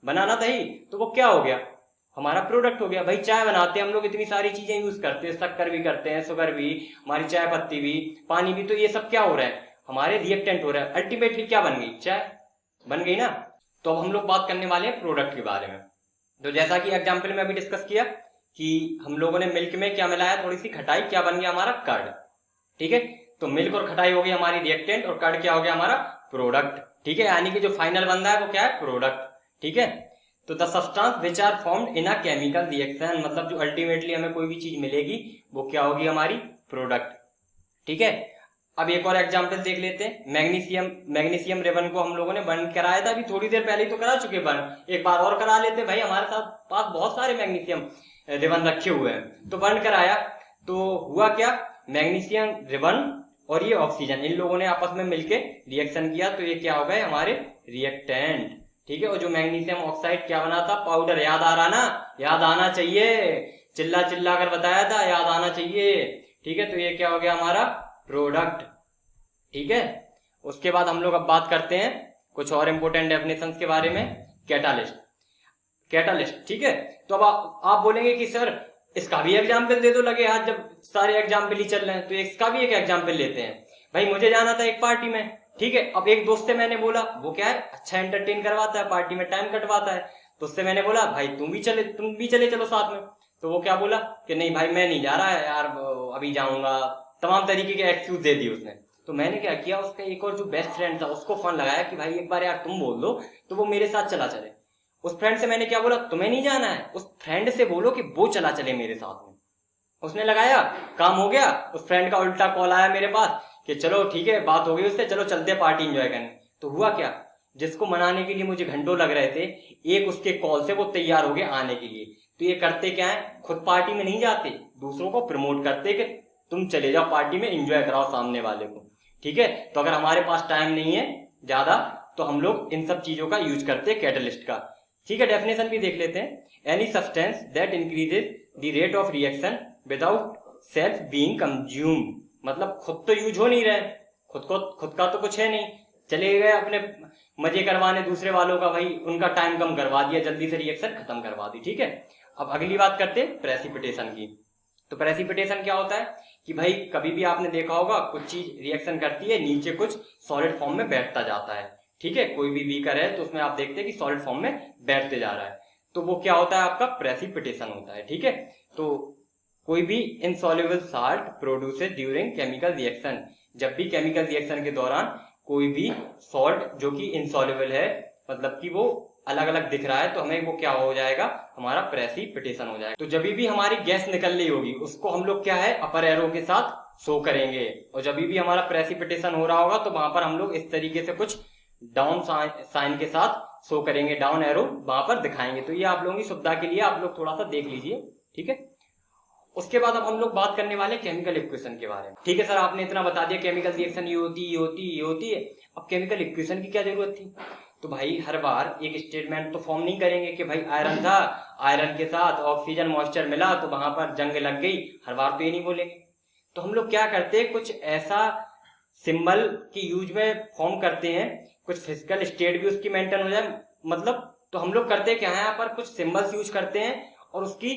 बनाना दही, तो वो क्या हो गया? हमारा प्रोडक्ट हो गया। भाई चाय बनाते हैं हम लोग, इतनी सारी चीजें यूज करते हैं, शक्कर भी करते हैं, शुगर भी, हमारी चाय पत्ती भी, पानी भी, तो ये सब क्या हो रहा है? हमारे रिएक्टेंट हो रहा है। अल्टीमेटली क्या बन गई? चाय बन गई ना। तो अब हम लोग बात करने वाले हैं प्रोडक्ट के बारे में। तो जैसा कि एग्जाम्पल में अभी डिस्कस किया कि हम लोगों ने मिल्क में क्या मिलाया? थोड़ी सी खटाई, क्या बन गया? हमारा कर्ड। ठीक है, तो मिल्क और खटाई हो गई हमारी रिएक्टेंट, और कर्ड क्या हो गया? हमारा प्रोडक्ट। ठीक है, यानी कि जो फाइनल बन रहा है वो क्या है? प्रोडक्ट। ठीक है, तो the substance which are formed in a chemical reaction, मतलब जो अल्टीमेटली हमें कोई भी चीज मिलेगी वो क्या होगी? हमारी प्रोडक्ट। ठीक है, अब एक और एग्जांपल देख लेते हैं। मैग्नीशियम रिबन को हम लोगों ने बर्न कराया था, अभी थोड़ी देर पहले ही तो करा चुके बर्न, एक बार और करा लेते भाई। हमारे साथ पास बहुत सारे मैग्नीशियम रिबन रखे हुए हैं, तो बर्न कराया तो हुआ क्या? मैग्नीशियम रिबन और ये ऑक्सीजन, इन लोगों ने आपस में मिलके रिएक्शन किया, तो ये क्या हो गए? हमारे रिएक्टेंट। ठीक है, और जो मैग्नीशियम ऑक्साइड क्या बना था? पाउडर। याद आ रहा ना? याद आना चाहिए, चिल्ला चिल्ला कर बताया था, याद आना चाहिए। ठीक है, तो ये क्या हो गया? हमारा प्रोडक्ट। ठीक है, उसके बाद हम लोग अब बात करते हैं कुछ और इंपोर्टेंट डेफिनेशंस के बारे में। कैटालिस्ट। कैटालिस्ट, ठीक है, तो अब आप बोलेंगे कि सर इसका भी एग्जाम्पल दे दो, लगे हाथ, जब सारे एग्जाम्पल ही चल रहे हैं तो इसका भी एक एग्जाम्पल लेते हैं। भाई मुझे जाना था एक पार्टी में, ठीक है, अब एक दोस्त से मैंने बोला, वो क्या है? अच्छा एंटरटेन करवाता है, पार्टी में टाइम कटवाता है, तो उससे मैंने बोला भाई तुम भी चले चलो साथ में। तो वो क्या बोला कि नहीं भाई मैं नहीं जा रहा है यार, अभी जाऊंगा, तमाम तरीके के एक्सक्यूज दे दिए उसने। तो मैंने क्या किया, उसका एक और जो बेस्ट फ्रेंड था उसको फोन लगाया कि भाई एक बार यार तुम बोल दो तो वो मेरे साथ चला चले। उस फ्रेंड से मैंने क्या बोला, तुम्हें नहीं जाना है, उस फ्रेंड से बोलो कि वो चला चले मेरे साथ में। उसने लगाया, काम हो गया, उस फ्रेंड का उल्टा कॉल आया मेरे पास कि चलो ठीक है, बात हो गई उससे, चलो चलते पार्टी एंजॉय करने। तो हुआ क्या, जिसको मनाने के लिए मुझे घंटों लग रहे थे, एक उसके कॉल से वो तैयार हो गए आने के लिए। तो ये करते क्या है, खुद पार्टी में नहीं जाते, दूसरों को प्रमोट करते कि तुम चले जाओ पार्टी में, एंजॉय कराओ सामने वाले को। ठीक है, तो अगर हमारे पास टाइम नहीं है ज्यादा तो हम लोग इन सब चीजों का यूज करते हैं कैटलिस्ट का। ठीक है, डेफिनेशन भी देख लेते हैं। Any substance that increases the rate of reaction without self being consume, मतलब खुद तो यूज हो नहीं रहे, खुद का तो कुछ है नहीं, चले गए अपने मजे करवाने दूसरे वालों का, भाई उनका टाइम कम करवा दिया, जल्दी से रिएक्शन खत्म करवा दी। ठीक है, अब अगली बात करते हैं प्रेसिपिटेशन की। तो प्रेसिपिटेशन क्या होता है कि भाई कभी भी आपने देखा होगा कुछ चीज रिएक्शन करती है, नीचे कुछ सॉलिड फॉर्म में बैठता जाता है। ठीक है, कोई भी बीकर है तो उसमें आप देखते हैं कि सॉलिड फॉर्म में बैठते जा रहा है, तो वो क्या होता है, आपका प्रेसिपिटेशन होता है। ठीक है, तो कोई भी insoluble salt produces during chemical reaction, जब भी केमिकल रिएक्शन के दौरान कोई भी सॉल्ट जो कि इनसॉल्युबल है, मतलब कि वो अलग अलग दिख रहा है, तो हमें वो क्या हो जाएगा, हमारा प्रेसिपिटेशन हो जाएगा। तो जब भी हमारी गैस निकल रही होगी उसको हम लोग क्या है, अपर एरो के साथ शो करेंगे, और जब भी हमारा प्रेसिपिटेशन हो रहा होगा तो वहां पर हम लोग इस तरीके से कुछ डाउन साइन के साथ शो करेंगे, डाउन एरो वहां पर दिखाएंगे। तो ये आप लोगों की सुविधा के लिए आप लोग थोड़ा सा देख लीजिए। ठीक है, उसके बाद अब हम लोग बात करने वाले केमिकल इक्वेशन के बारे में। ठीक है सर, आपने इतना बता दिया केमिकल रिएक्शन ये होती है, अब केमिकल इक्वेशन की क्या जरूरत थी। तो भाई हर बार एक स्टेटमेंट तो फॉर्म नहीं करेंगे कि भाई आयरन था, आयरन के साथ ऑक्सीजन मॉइस्चर मिला तो वहां पर जंग लग गई, हर बार तो ये नहीं बोलेंगे। तो हम लोग क्या करते हैं, कुछ ऐसा सिंबल की यूज में फॉर्म करते हैं, कुछ फिजिकल स्टेट भी उसकी मेंटेन हो जाए, मतलब तो हम लोग करते क्या है, यहाँ पर कुछ सिंबल्स यूज करते हैं और उसकी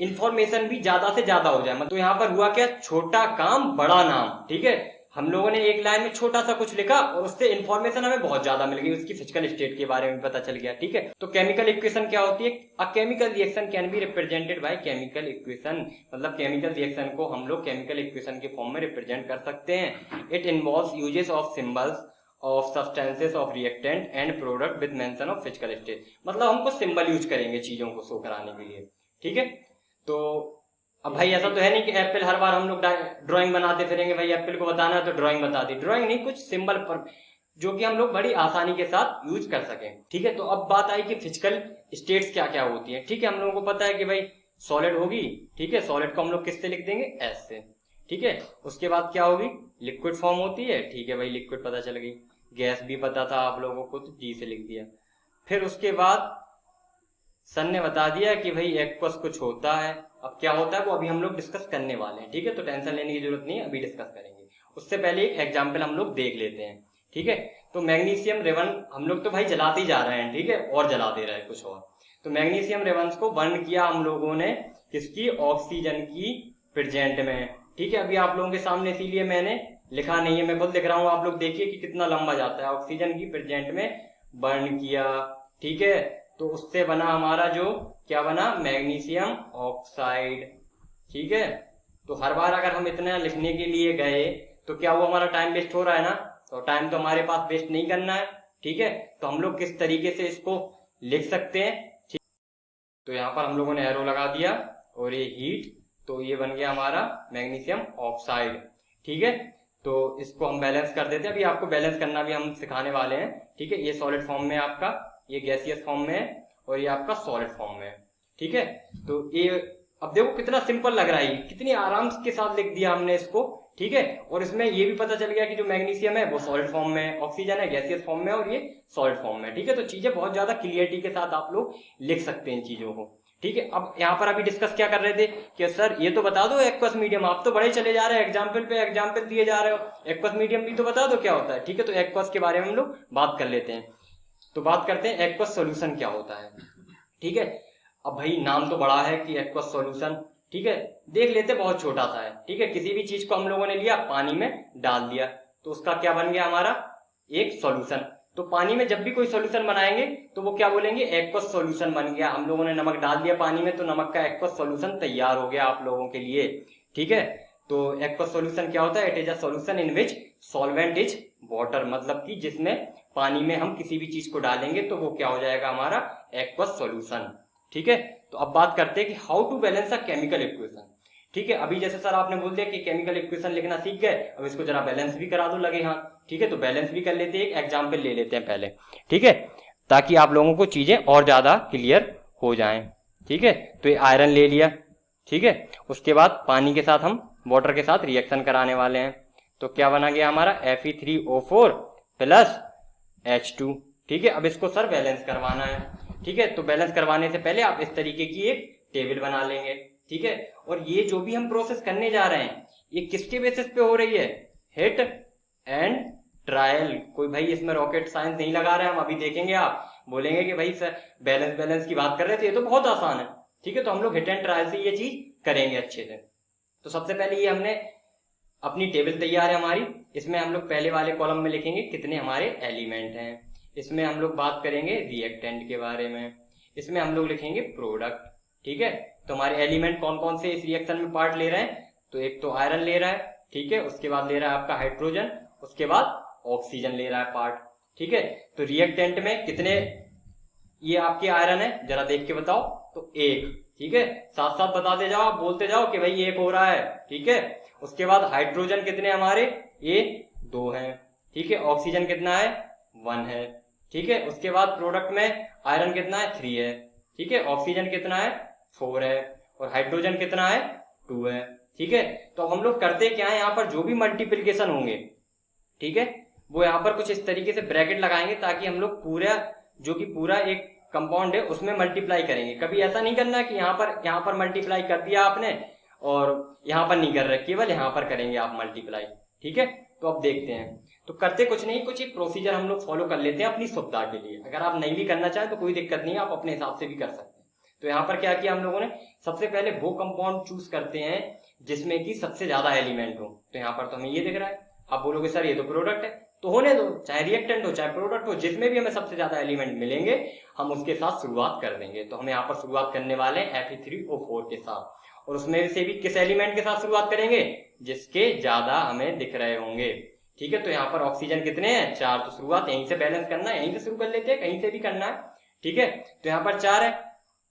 इंफॉर्मेशन भी ज्यादा से ज्यादा हो जाए। तो यहाँ पर हुआ क्या, छोटा काम बड़ा नाम। ठीक है, हम लोगों ने एक लाइन में छोटा सा कुछ लिखा और उससे इंफॉर्मेशन हमें बहुत ज्यादा मिल गई, उसकी फिजिकल स्टेट के बारे में पता चल गया। ठीक है, तो केमिकल इक्वेशन क्या होती है, अ chemical reaction can be represented by chemical equation, मतलब केमिकल रिएक्शन को हम लोग केमिकल इक्वेशन के फॉर्म में रिप्रेजेंट कर सकते हैं। It involves uses of symbols of substances of reactant and product with mention of physical state, मतलब हम कुछ सिंबल यूज करेंगे चीजों को शो कराने के लिए। ठीक है, तो अब भाई ऐसा तो है नहीं कि एप्पल हर बार हम लोग ड्राइंग बनाते फिरेंगे, भाई एप्पल को बताना है तो ड्राइंग बता दी, ड्राइंग नहीं, कुछ सिंबल पर जो कि हम लोग बड़ी आसानी के साथ यूज कर सकें। ठीक है, तो अब बात आई कि फिजिकल स्टेट्स क्या क्या होती है। ठीक है, हम लोगों को पता है कि भाई सॉलिड होगी, ठीक है, सॉलिड को हम लोग किससे लिख देंगे, एस से। ठीक है, उसके बाद क्या होगी, लिक्विड फॉर्म होती है। ठीक है भाई, लिक्विड पता चल गई, गैस भी पता था आप लोगों को तो जी से लिख दिया। फिर उसके बाद सर ने बता दिया कि भाई एक्वस कुछ होता है, अब क्या होता है वो अभी हम लोग डिस्कस करने वाले हैं। ठीक है, तो टेंशन लेने की जरूरत नहीं है, अभी डिस्कस करेंगे। उससे पहले एक एग्जाम्पल हम लोग देख लेते हैं। ठीक है, तो मैग्नीशियम रेवन हम लोग तो भाई जलाते ही जा रहे हैं, ठीक है, और जला दे रहे हैं कुछ और। तो मैग्नीशियम रेवंस को बर्न किया हम लोगों ने किसकी, ऑक्सीजन की प्रेजेंट में। ठीक है, अभी आप लोगों के सामने इसीलिए मैंने लिखा नहीं है, मैं खुद लिख रहा हूँ, आप लोग देखिए कि कितना लंबा जाता है। ऑक्सीजन की प्रेजेंट में बर्न किया, ठीक है, तो उससे बना हमारा जो क्या बना, मैग्नीशियम ऑक्साइड। ठीक है, तो हर बार अगर हम इतना लिखने के लिए गए तो क्या वो हमारा टाइम वेस्ट हो रहा है ना, तो टाइम तो हमारे पास वेस्ट नहीं करना है। ठीक है, तो हम लोग किस तरीके से इसको लिख सकते हैं। ठीक, तो यहाँ पर हम लोगों ने एरो लगा दिया और ये हीट, तो ये बन गया हमारा मैग्नीशियम ऑक्साइड। ठीक है, तो इसको हम बैलेंस कर देते हैं, अभी आपको बैलेंस करना भी हम सिखाने वाले हैं। ठीक है, ये सॉलिड फॉर्म में आपका, ये गैसियस फॉर्म में है और ये आपका सॉलिड फॉर्म में है। ठीक है, तो ये अब देखो कितना सिंपल लग रहा है, कितनी आराम के साथ लिख दिया हमने इसको। ठीक है, और इसमें ये भी पता चल गया कि जो मैग्नीशियम है वो सॉलिड फॉर्म में है, ऑक्सीजन है गैसियस फॉर्म में और ये सॉलिड फॉर्म में। ठीक है, तो चीजें बहुत ज्यादा क्लियरिटी के साथ आप लोग लिख सकते हैं इन चीजों को। ठीक है, अब यहाँ पर अभी डिस्कस क्या कर रहे थे कि सर ये तो बता दो एक्वस मीडियम, आप तो बड़े चले जा रहे हैं, एग्जाम्पल पे एग्जाम्पल दिए जा रहे हो, एक्वस मीडियम भी तो बता दो क्या होता है। ठीक है, तो एक्वस के बारे में हम लोग बात कर लेते हैं। तो बात करते हैं एक्वस सॉल्यूशन क्या होता है। ठीक है, अब भाई नाम तो बड़ा है कि एक्वस सॉल्यूशन, ठीक है, देख लेते बहुत छोटा सा है। ठीक है, किसी भी चीज को हम लोगों ने लिया, पानी में डाल दिया, तो उसका क्या बन गया हमारा, एक सॉल्यूशन। तो पानी में जब भी कोई सॉल्यूशन बनाएंगे तो वो क्या बोलेंगे, एक्वस सॉल्यूशन बन गया। हम लोगों ने नमक डाल दिया पानी में तो नमक का एक्वस सॉल्यूशन तैयार हो गया आप लोगों के लिए। ठीक है, तो एक्वस सॉल्यूशन क्या होता है, it is a solution in which solvent is water, मतलब कि जिसमें पानी में हम किसी भी चीज को डालेंगे तो वो क्या हो जाएगा, हमारा एक्वस सॉल्यूशन। ठीक है, तो अब बात करते हैं कि how to balance a chemical equation. ठीक है, अभी जैसे सर आपने बोल दिया कि केमिकल इक्वेशन लिखना सीख गए, अब इसको जरा बैलेंस भी करा दो लगे हाथ। ठीक है, तो बैलेंस भी कर लेते हैं, एक एग्जाम्पल ले लेते हैं पहले। ठीक है, ताकि आप लोगों को चीजें और ज्यादा क्लियर हो जाएं। ठीक है, तो ये आयरन ले लिया। ठीक है, उसके बाद पानी के साथ हम वाटर के साथ रिएक्शन कराने वाले हैं, तो क्या बना गया हमारा Fe3O4 प्लस H2। ठीक है, अब इसको सर बैलेंस करवाना है। ठीक है, तो बैलेंस करवाने से पहले आप इस तरीके की एक टेबल बना लेंगे। ठीक है, और ये जो भी हम प्रोसेस करने जा रहे हैं ये किसके बेसिस पे हो रही है, हिट एंड ट्रायल। कोई भाई इसमें रॉकेट साइंस नहीं लगा रहे हैं हम, अभी देखेंगे आप बोलेंगे कि भाई सर बैलेंस की बात कर रहे थे, ये तो बहुत आसान है। ठीक है, तो हम लोग हिट एंड ट्रायल से ये चीज करेंगे अच्छे से। तो सबसे पहले ये हमने अपनी टेबल तैयार है हमारी, इसमें हम लोग पहले वाले कॉलम में लिखेंगे कितने हमारे एलिमेंट हैं, इसमें हम लोग बात करेंगे रिएक्टेंट के बारे में, इसमें हम लोग लिखेंगे प्रोडक्ट। ठीक है, तो हमारे एलिमेंट कौन कौन से इस रिएक्शन में पार्ट ले रहे हैं, तो एक तो आयरन ले रहा है। ठीक है, उसके बाद ले रहा है आपका हाइड्रोजन, उसके बाद ऑक्सीजन ले रहा है पार्ट। ठीक है, तो रिएक्टेंट में कितने ये आपके आयरन है जरा देख के बताओ, तो एक। ठीक है, साथ साथ बताते जाओ, बोलते जाओ कि भाई एक हो रहा है। ठीक है, उसके बाद हाइड्रोजन कितने हमारे, ये 2 हैं। ठीक है, ऑक्सीजन कितना है, 1 है। ठीक है, उसके बाद प्रोडक्ट में आयरन कितना है, 3 है। ठीक है, ऑक्सीजन कितना है, 4 है, और हाइड्रोजन कितना है, 2 है। ठीक है, तो हम लोग करते क्या है, यहाँ पर जो भी मल्टीप्लीकेशन होंगे, ठीक है, वो यहाँ पर कुछ इस तरीके से ब्रैकेट लगाएंगे ताकि हम लोग पूरा जो कि पूरा एक कंपाउंड है उसमें मल्टीप्लाई करेंगे। कभी ऐसा नहीं करना कि यहाँ पर मल्टीप्लाई कर दिया आपने और यहाँ पर नहीं कर रहे, केवल यहाँ पर करेंगे आप मल्टीप्लाई। ठीक है, तो अब देखते हैं, तो करते कुछ नहीं, कुछ एक प्रोसीजर हम लोग फॉलो कर लेते हैं अपनी सुविधा के लिए। अगर आप नहीं भी करना चाहें तो कोई दिक्कत नहीं है, आप अपने हिसाब से भी कर सकते हैं। तो यहाँ पर क्या किया हम लोगों ने, सबसे पहले वो कंपाउंड चूज करते हैं जिसमें कि सबसे ज्यादा एलिमेंट हो। तो यहाँ पर तो हमें ये दिख रहा है, आप बोलोगे सर ये तो प्रोडक्ट है, तो होने दो, चाहे रिएक्टेंट हो चाहे प्रोडक्ट हो, जिसमें भी हमें सबसे ज्यादा एलिमेंट मिलेंगे हम उसके साथ शुरुआत कर देंगे। तो हम यहाँ पर शुरुआत करने वाले हैं Fe3O4 के साथ, और उसमें से भी किस एलिमेंट के साथ शुरुआत करेंगे, जिसके ज्यादा हमें दिख रहे होंगे। ठीक है, तो यहाँ पर ऑक्सीजन कितने हैं, 4, तो शुरुआत यहीं से बैलेंस करना है, यहीं से शुरू कर लेते हैं, कहीं से भी करना है। ठीक है, तो यहाँ पर 4 है।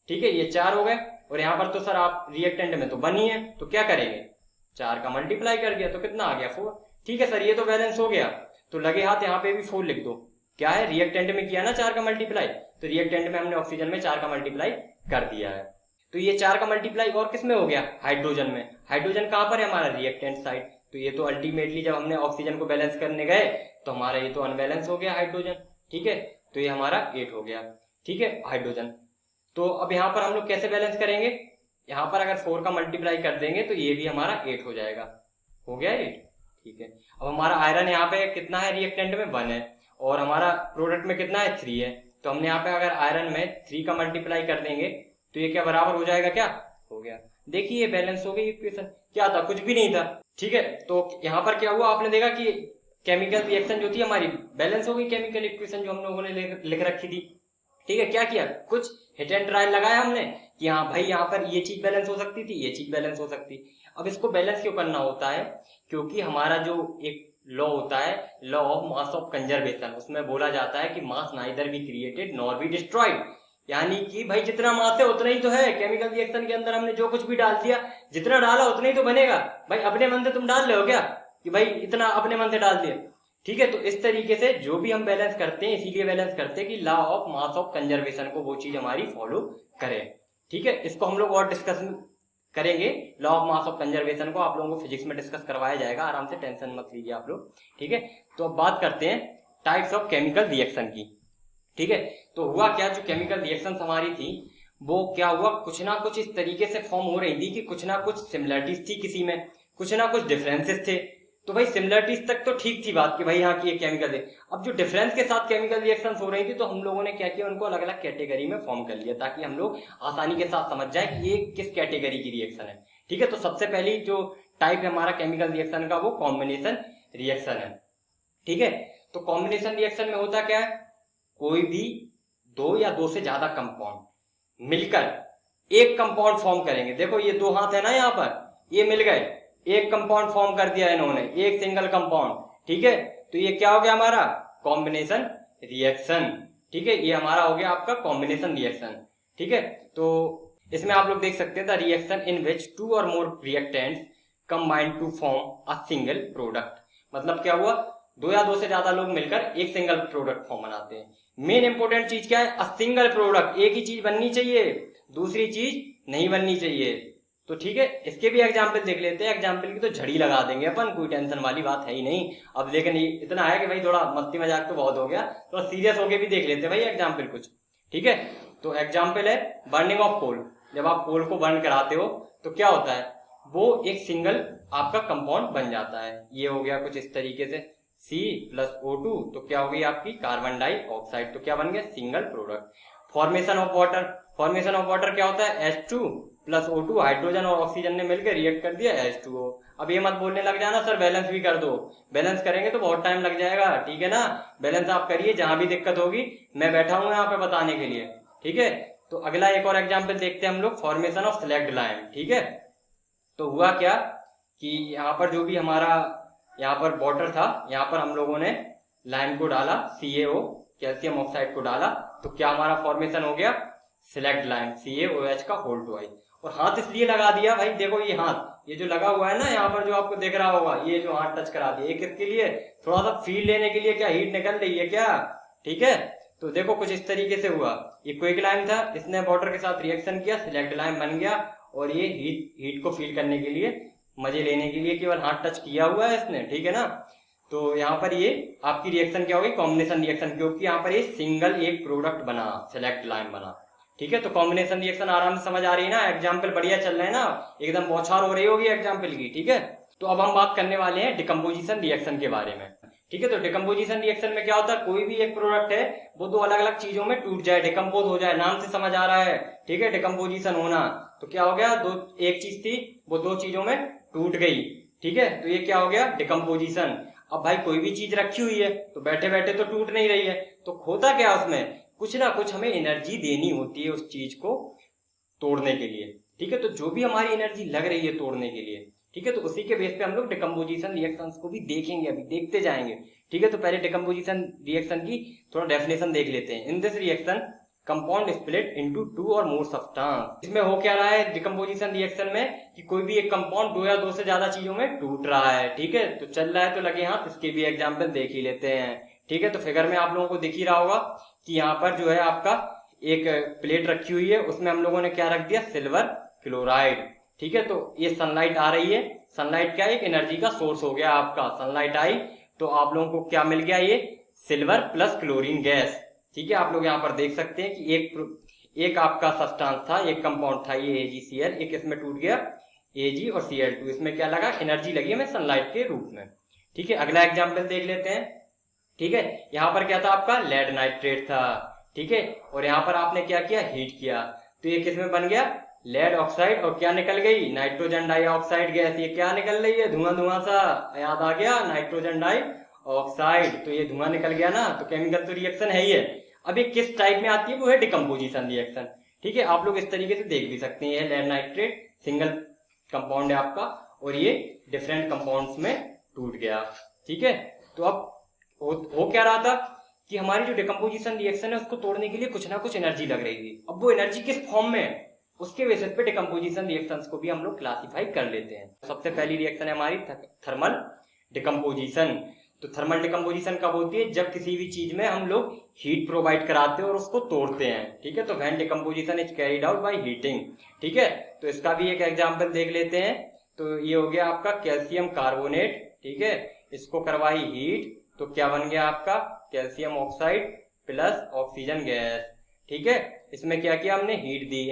ठीक है, ये 4 हो गए, और यहाँ पर तो सर आप रिएक्टेंट में तो 1 ही है, तो क्या करेंगे, 4 का मल्टीप्लाई कर दिया तो कितना आ गया, 4। ठीक है सर, ये तो बैलेंस हो गया, तो लगे हाथ यहाँ पे भी 4 लिख दो। क्या है, रिएक्टेंट में किया ना 4 का मल्टीप्लाई, तो रिएक्टेंट में हमने ऑक्सीजन में 4 का मल्टीप्लाई कर दिया है। तो ये 4 का मल्टीप्लाई और किस में हो गया, हाइड्रोजन में। हाइड्रोजन कहां पर है, हमारा रिएक्टेंट साइड। तो ये तो अल्टीमेटली जब हमने ऑक्सीजन को बैलेंस करने गए तो हमारा ये तो अनबैलेंस हो गया हाइड्रोजन। ठीक है, तो ये हमारा 8 हो गया। ठीक है, हाइड्रोजन। तो अब यहाँ पर हम लोग कैसे बैलेंस करेंगे, यहाँ पर अगर 4 का मल्टीप्लाई कर देंगे तो ये भी हमारा 8 हो जाएगा, हो गया 8। ठीक है, अब हमारा आयरन यहाँ पे कितना है, रिएक्टेंट में 1 है, और हमारा प्रोडक्ट में कितना है, 3 है। तो हमने यहाँ पे अगर आयरन में 3 का मल्टीप्लाई कर देंगे तो ये क्या बराबर हो जाएगा, क्या हो गया, देखिए बैलेंस हो गई इक्वेशन। क्या था, कुछ भी नहीं था। ठीक है, तो यहाँ पर क्या हुआ, आपने देखा कि केमिकल रिएक्शन जो थी हमारी बैलेंस हो गई, केमिकल इक्वेशन जो हम लोगों ने लिख रखी थी। ठीक है, क्या किया, कुछ हिट एंड ट्रायल लगाया हमने कि हाँ भाई यहाँ पर ये चीज बैलेंस हो सकती थी, ये चीज बैलेंस हो सकती। अब इसको बैलेंस क्यों करना होता है, क्योंकि हमारा जो एक लॉ होता है, law of mass of conservation, उसमें बोला जाता है कि mass neither be created nor be destroyed. यानी कि भाई जितना मास है उतना ही तो है, केमिकल रिएक्शन के अंदर हमने जो कुछ भी डाल दिया, जितना डाला उतना ही तो बनेगा। भाई अपने मन से तुम डाल रहे हो क्या कि भाई इतना अपने मन से डाल दिया। ठीक है, तो इस तरीके से जो भी हम बैलेंस करते हैं इसीलिए बैलेंस करते हैं कि law of mass of conservation को वो चीज हमारी फॉलो करे। ठीक है, इसको हम लोग और डिस्कस करेंगे, law of mass of conservation को आप लोगों को फिजिक्स में डिस्कस करवाया जाएगा, आराम से टेंशन मत लीजिए आप लोग। ठीक है, तो अब बात करते हैं टाइप्स ऑफ केमिकल रिएक्शन की। ठीक है, तो हुआ क्या, जो केमिकल रिएक्शंस हमारी थी वो क्या हुआ, कुछ ना कुछ इस तरीके से फॉर्म हो रही थी कि कुछ ना कुछ सिमिलरिटीज थी किसी में, कुछ ना कुछ डिफरेंसेस थे। तो भाई सिमिलरिटीज तक तो ठीक थी बात कि भाई यहाँ की एक केमिकल है। अब जो डिफरेंस के साथ केमिकल रिएक्शंस हो रही थी तो हम लोगों ने क्या किया, उनको अलग अलग कैटेगरी में फॉर्म कर लिया ताकि हम लोग आसानी के साथ समझ जाए कि ये किस कैटेगरी की रिएक्शन है। ठीक है, तो सबसे पहली जो टाइप है हमारा केमिकल रिएक्शन का वो कॉम्बिनेशन रिएक्शन है। ठीक है, तो कॉम्बिनेशन रिएक्शन में होता क्या है, कोई भी 2 या 2 से ज्यादा कंपाउंड मिलकर एक कंपाउंड फॉर्म करेंगे। देखो ये 2 हाथ है ना, यहाँ पर ये मिल गए, एक कंपाउंड फॉर्म कर दिया इन्होंने, एक सिंगल कंपाउंड। ठीक है, तो ये क्या हो गया हमारा कॉम्बिनेशन रिएक्शन, ठीक है। ये हमारा हो गया आपका कॉम्बिनेशन रिएक्शन, ठीक है। तो इसमें आप लोग देख सकते हैं the reaction in which 2 or more reactants combine to form a single product. मतलब क्या हुआ, 2 या 2 से ज्यादा लोग मिलकर एक सिंगल प्रोडक्ट फॉर्म बनाते हैं। मेन इंपोर्टेंट चीज क्या है, अ सिंगल प्रोडक्ट, एक ही चीज बननी चाहिए, दूसरी चीज नहीं बननी चाहिए। तो ठीक है, इसके भी एग्जाम्पल देख लेते हैं। एग्जाम्पल की तो झड़ी लगा देंगे अपन, कोई टेंशन वाली बात है ही नहीं। अब लेकिन इतना है कि भाई थोड़ा मस्ती मजाक तो बहुत हो गया, थोड़ा सीरियस होके भी देख लेते हैं भाई एग्जाम्पल कुछ, ठीक है। तो एग्जाम्पल है बर्निंग ऑफ कोल। जब आप कोल को बर्न कराते हो तो क्या होता है, वो एक सिंगल आपका कंपाउंड बन जाता है। ये हो गया कुछ इस तरीके से C+O2, तो क्या हो गई आपकी कार्बन डाइऑक्साइड, तो क्या बन गया single product. Formation of water, formation of water क्या होता है, H2+O2, हाइड्रोजन और ऑक्सीजन ने मिलकर रिएक्ट कर दिया H2O। अब ये मत बोलने लग जाना सर बैलेंस भी कर दो, बैलेंस करेंगे तो बहुत टाइम लग जाएगा, ठीक है ना। बैलेंस आप करिए, जहां भी दिक्कत होगी मैं बैठा हूं यहाँ पे बताने के लिए, ठीक है। तो अगला एक और एग्जाम्पल देखते हैं हम लोग, फॉर्मेशन ऑफ सेलेक्ट लाइम, ठीक है। तो हुआ क्या कि यहाँ पर जो भी हमारा यहाँ पर वाटर था, यहाँ पर हम लोगों ने लाइम को डाला, CaO कैल्शियम ऑक्साइड को डाला, तो क्या हमारा फॉर्मेशन हो गया सिलेक्ट लाइम, CaOH का होल ट्वाइस। और हाथ इसलिए लगा दिया भाई, देखो ये हाथ, ये जो लगा हुआ है ना यहाँ पर जो आपको दिख रहा होगा, ये जो हाथ टच करा दिया, ये किसके लिए, थोड़ा सा फील लेने के लिए, क्या हीट निकल रही है क्या, ठीक है। तो देखो कुछ इस तरीके से हुआ, ये क्विक लाइम था, इसने वाटर के साथ रिएक्शन किया, सिलेक्ट लाइम बन गया, और ये हीट को फील करने के लिए, मजे लेने के लिए केवल हाथ टच किया हुआ है इसने, ठीक है ना। तो यहाँ पर ये आपकी रिएक्शन क्या होगी, कॉम्बिनेशन रिएक्शन, क्योंकि यहाँ पर ये सिंगल एक प्रोडक्ट बना, सिलेक्ट लाइम बना, ठीक है। तो कॉम्बिनेशन रिएक्शन आराम से समझ आ रही है ना, एग्जाम्पल बढ़िया चल रहे हैं ना, एकदम बौछार हो रही होगी एग्जाम्पल की, ठीक है। तो अब हम बात करने वाले हैं डिकम्पोजिशन रिएक्शन के बारे में, ठीक है। तो डिकम्पोजिशन रिएक्शन में क्या होता है, कोई भी एक प्रोडक्ट है वो दो अलग अलग चीजों में टूट जाए, डिकम्पोज हो जाए, नाम से समझ आ रहा है, ठीक है। डिकम्पोजिशन होना, तो क्या हो गया, एक चीज थी वो 2 चीजों में टूट गई, ठीक है। तो ये क्या हो गया डिकम्पोजिशन। अब भाई कोई भी चीज रखी हुई है तो बैठे बैठे तो टूट नहीं रही है, तो होता क्या उसमें, कुछ ना कुछ हमें एनर्जी देनी होती है उस चीज को तोड़ने के लिए, ठीक है। तो जो भी हमारी एनर्जी लग रही है तोड़ने के लिए, ठीक है, तो उसी के बेस पे हम लोग डिकम्पोजिशन रिएक्शंस को भी देखेंगे, अभी देखते जाएंगे, ठीक है। तो पहले डिकम्पोजिशन रिएक्शन की थोड़ा डेफिनेशन देख लेते हैं। इन this reaction compound split into 2 or more substance. इसमें हो क्या रहा है डिकम्पोजिशन रिएक्शन में कि कोई भी एक कंपाउंड 2 या 2 से ज्यादा चीजों में टूट रहा है, ठीक है। तो चल रहा है तो लगे हाथ, इसके भी एग्जाम्पल देख ही लेते हैं, ठीक है। तो फिगर में आप लोगों को दिख ही रहा होगा कि यहाँ पर जो है आपका एक प्लेट रखी हुई है, उसमें हम लोगों ने क्या रख दिया, सिल्वर क्लोराइड, ठीक है। तो ये सनलाइट आ रही है, सनलाइट क्या एक एनर्जी का सोर्स हो गया आपका, सनलाइट आई तो आप लोगों को क्या मिल गया, ये सिल्वर प्लस क्लोरीन गैस, ठीक है। आप लोग यहाँ पर देख सकते हैं कि एक आपका सब्सटेंस था, एक कंपाउंड था ये AgCl, एक इसमें टूट गया Ag और Cl2, इसमें क्या लगा, एनर्जी लगी हमें सनलाइट के रूप में, ठीक है। अगला एग्जाम्पल देख लेते हैं, ठीक है। यहाँ पर क्या था आपका लेड नाइट्रेट था, ठीक है, और यहाँ पर आपने क्या किया, हीट किया, तो ये किसमें बन गया, लेड ऑक्साइड, और क्या निकल गई, नाइट्रोजन डाइऑक्साइड गैस। ये क्या निकल रही है, धुआं धुआं सा, याद आ गया, नाइट्रोजन डाइऑक्साइड, तो ये धुआं निकल गया ना, तो केमिकल तो रिएक्शन है ही है। अब ये किस टाइप में आती है, वो है डिकम्पोजिशन रिएक्शन, ठीक है। आप लोग इस तरीके से देख भी सकते हैं, लेड नाइट्रेट सिंगल कंपाउंड है आपका, और ये डिफरेंट कंपाउंड्स में टूट गया, ठीक है। तो अब हो क्या रहा था कि हमारी जो डिकम्पोजिशन रिएक्शन है उसको तोड़ने के लिए कुछ ना कुछ एनर्जी लग रही थी। अब वो एनर्जी किस फॉर्म में है, उसके बेसिस पे डिकम्पोजिशन रिएक्शंस को भी हम लोग क्लासिफाई कर लेते हैं। सबसे पहली रिएक्शन है हमारी थर्मल डिकम्पोजिशन। तो थर्मल डिकम्पोजिशन कब होती है, जब किसी भी चीज में हम लोग हीट प्रोवाइड कराते हैं और उसको तोड़ते हैं, ठीक है। तो when decomposition is carried out by heating, ठीक है। तो इसका भी एक एग्जांपल देख लेते हैं। तो ये हो गया आपका कैल्शियम कार्बोनेट, ठीक है, इसको करवाई हीट, तो क्या बन गया आपका calcium oxide plus oxygen gas, ठीक है। इसमें क्या किया हमने, हीट दी,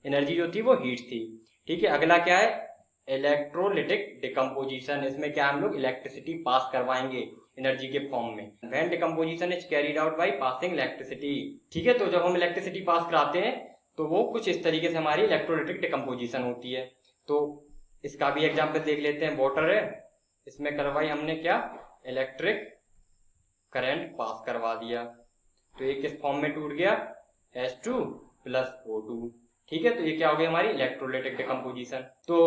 एनर्जी जो थी वो हीट थी, ठीक है। अगला क्या है, इलेक्ट्रोलिटिक डिकम्पोजिशन। इसमें क्या हम लोग इलेक्ट्रिसिटी पास करवाएंगे एनर्जी के फॉर्म में। When decomposition is carried out by passing electricity, ठीक है। तो जब हम इलेक्ट्रिसिटी पास कराते हैं तो वो कुछ इस तरीके से हमारी इलेक्ट्रोलिटिक डिकम्पोजिशन होती है। तो इसका भी एग्जाम्पल देख लेते हैं। वाटर है, इसमें करवाई हमने क्या, इलेक्ट्रिक करंट पास करवा दिया, तो ये किस फॉर्म में टूट गया, H2+O2, ठीक है। तो ये क्या हो गया, हमारी इलेक्ट्रोलिटिक डिकम्पोजिशन। तो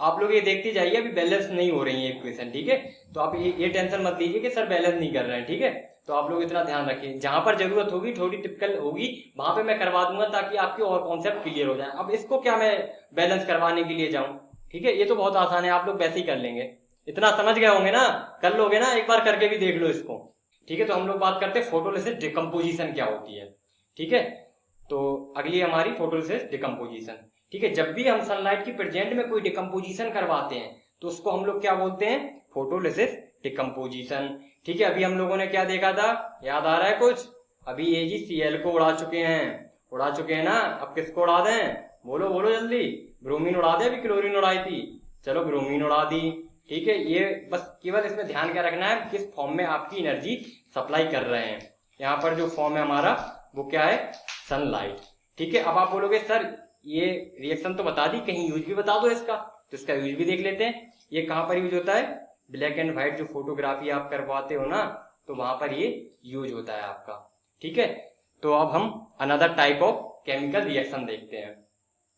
आप लोग ये देखते जाइए, अभी बैलेंस नहीं हो रही है इक्वेशन, ठीक है। तो आप ये टेंशन मत लीजिए कि सर बैलेंस नहीं कर रहे हैं, ठीक है। तो आप लोग इतना ध्यान रखिए, जहां पर जरूरत होगी थोड़ी टिपिकल होगी वहां पे मैं करवा दूंगा ताकि आपके और कॉन्सेप्ट क्लियर हो जाए। अब इसको क्या मैं बैलेंस करवाने के लिए जाऊं, ठीक है, ये तो बहुत आसान है, आप लोग वैसे ही कर लेंगे, इतना समझ गए होंगे ना, कर लोगे ना, एक बार करके भी देख लो इसको, ठीक है। तो हम लोग बात करते हैं फोटोलिसिस डिकम्पोजिशन क्या होती है, ठीक है। तो अगली हमारी फोटोलिसिस डिकम्पोजिशन, ठीक है। जब भी हम सनलाइट की प्रेजेंट में कोई डिकम्पोजिशन करवाते हैं तो उसको हम लोग क्या बोलते हैं, फोटोलिसिस डिकम्पोजिशन, ठीक है। अभी हम लोगों ने क्या देखा था, याद आ रहा है कुछ, अभी ये जी Cl को उड़ा चुके हैं ना, अब किसको उड़ा दें, बोलो बोलो जल्दी, ब्रोमीन उड़ा दे, अभी क्लोरीन उड़ाई थी, चलो ब्रोमीन उड़ा दी, ठीक है। ये बस केवल इसमें ध्यान क्या रखना है, किस फॉर्म में आपकी एनर्जी सप्लाई कर रहे हैं, यहाँ पर जो फॉर्म है हमारा वो क्या है, सनलाइट, ठीक है। अब आप बोलोगे सर ये रिएक्शन तो बता दी, कहीं यूज भी बता दो इसका, तो इसका यूज भी देख लेते हैं। ये कहां पर यूज होता है, ब्लैक एंड व्हाइट जो फोटोग्राफी आप करवाते हो ना, तो वहां पर ये यूज होता है आपका, ठीक है। तो अब हम another type of chemical reaction देखते हैं।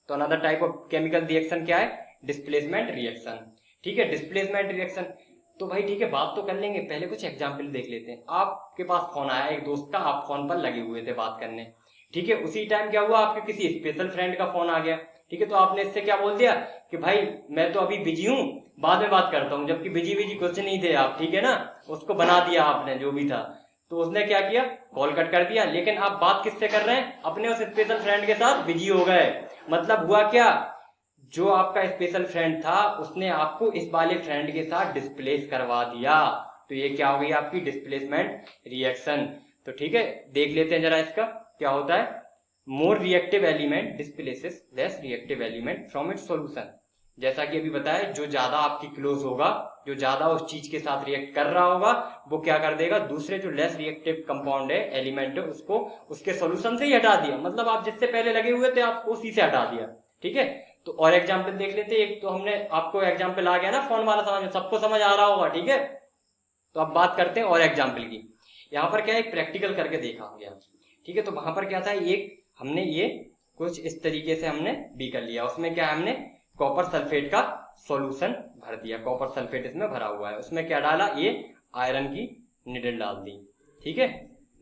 तो another type of chemical reaction क्या है, डिस्प्लेसमेंट रिएक्शन, ठीक है। डिस्प्लेसमेंट रिएक्शन तो भाई ठीक है, बात तो कर लेंगे, पहले कुछ एग्जाम्पल देख लेते हैं। आपके पास फोन आया एक दोस्त का, आप फोन पर लगे हुए थे बात करने, ठीक है। उसी टाइम क्या हुआ, आपके किसी स्पेशल फ्रेंड का फोन आ गया, ठीक है। तो आपने इससे क्या बोल दिया कि भाई मैं तो अभी बिजी हूँ, बाद में बात करता हूँ, जबकि बिजी कुछ नहीं थे आप, ठीक है ना, उसको बना दिया आपने जो भी था। तो उसने क्या किया, कॉल कट कर दिया, लेकिन आप बात किससे कर रहे हैं, अपने उस स्पेशल फ्रेंड के साथ बिजी हो गए। मतलब हुआ क्या, जो आपका स्पेशल फ्रेंड था उसने आपको इस वाले फ्रेंड के साथ डिस्प्लेस करवा दिया, तो ये क्या हो गई आपकी डिस्प्लेसमेंट रिएक्शन। तो ठीक है, देख लेते हैं जरा इसका क्या होता है। More reactive element displaces less reactive element from its solution. जैसा कि अभी बताया, जो ज्यादा आपकी क्लोज होगा, जो ज्यादा उस चीज के साथ रिएक्ट कर रहा होगा, वो क्या कर देगा, दूसरे जो लेस रिएक्टिव कंपाउंड है, एलिमेंट है, उसको उसके सॉल्यूशन से ही हटा दिया। मतलब आप जिससे पहले लगे हुए थे आपको उसी से हटा दिया, ठीक है। तो और एग्जाम्पल देख लेते हैं। एक तो हमने आपको एग्जाम्पल आ गया ना फोन वाला, समझ में सबको समझ आ रहा होगा, ठीक है। तो अब बात करते हैं और एग्जाम्पल की। यहाँ पर क्या एक प्रैक्टिकल करके देखा गया, ठीक है। तो वहां पर क्या था, एक हमने ये कुछ इस तरीके से हमने भी कर लिया, उसमें क्या हमने कॉपर सल्फेट का सॉल्यूशन भर दिया, कॉपर सल्फेट इसमें भरा हुआ है, उसमें क्या डाला, ये आयरन की निडल डाल दी, ठीक है,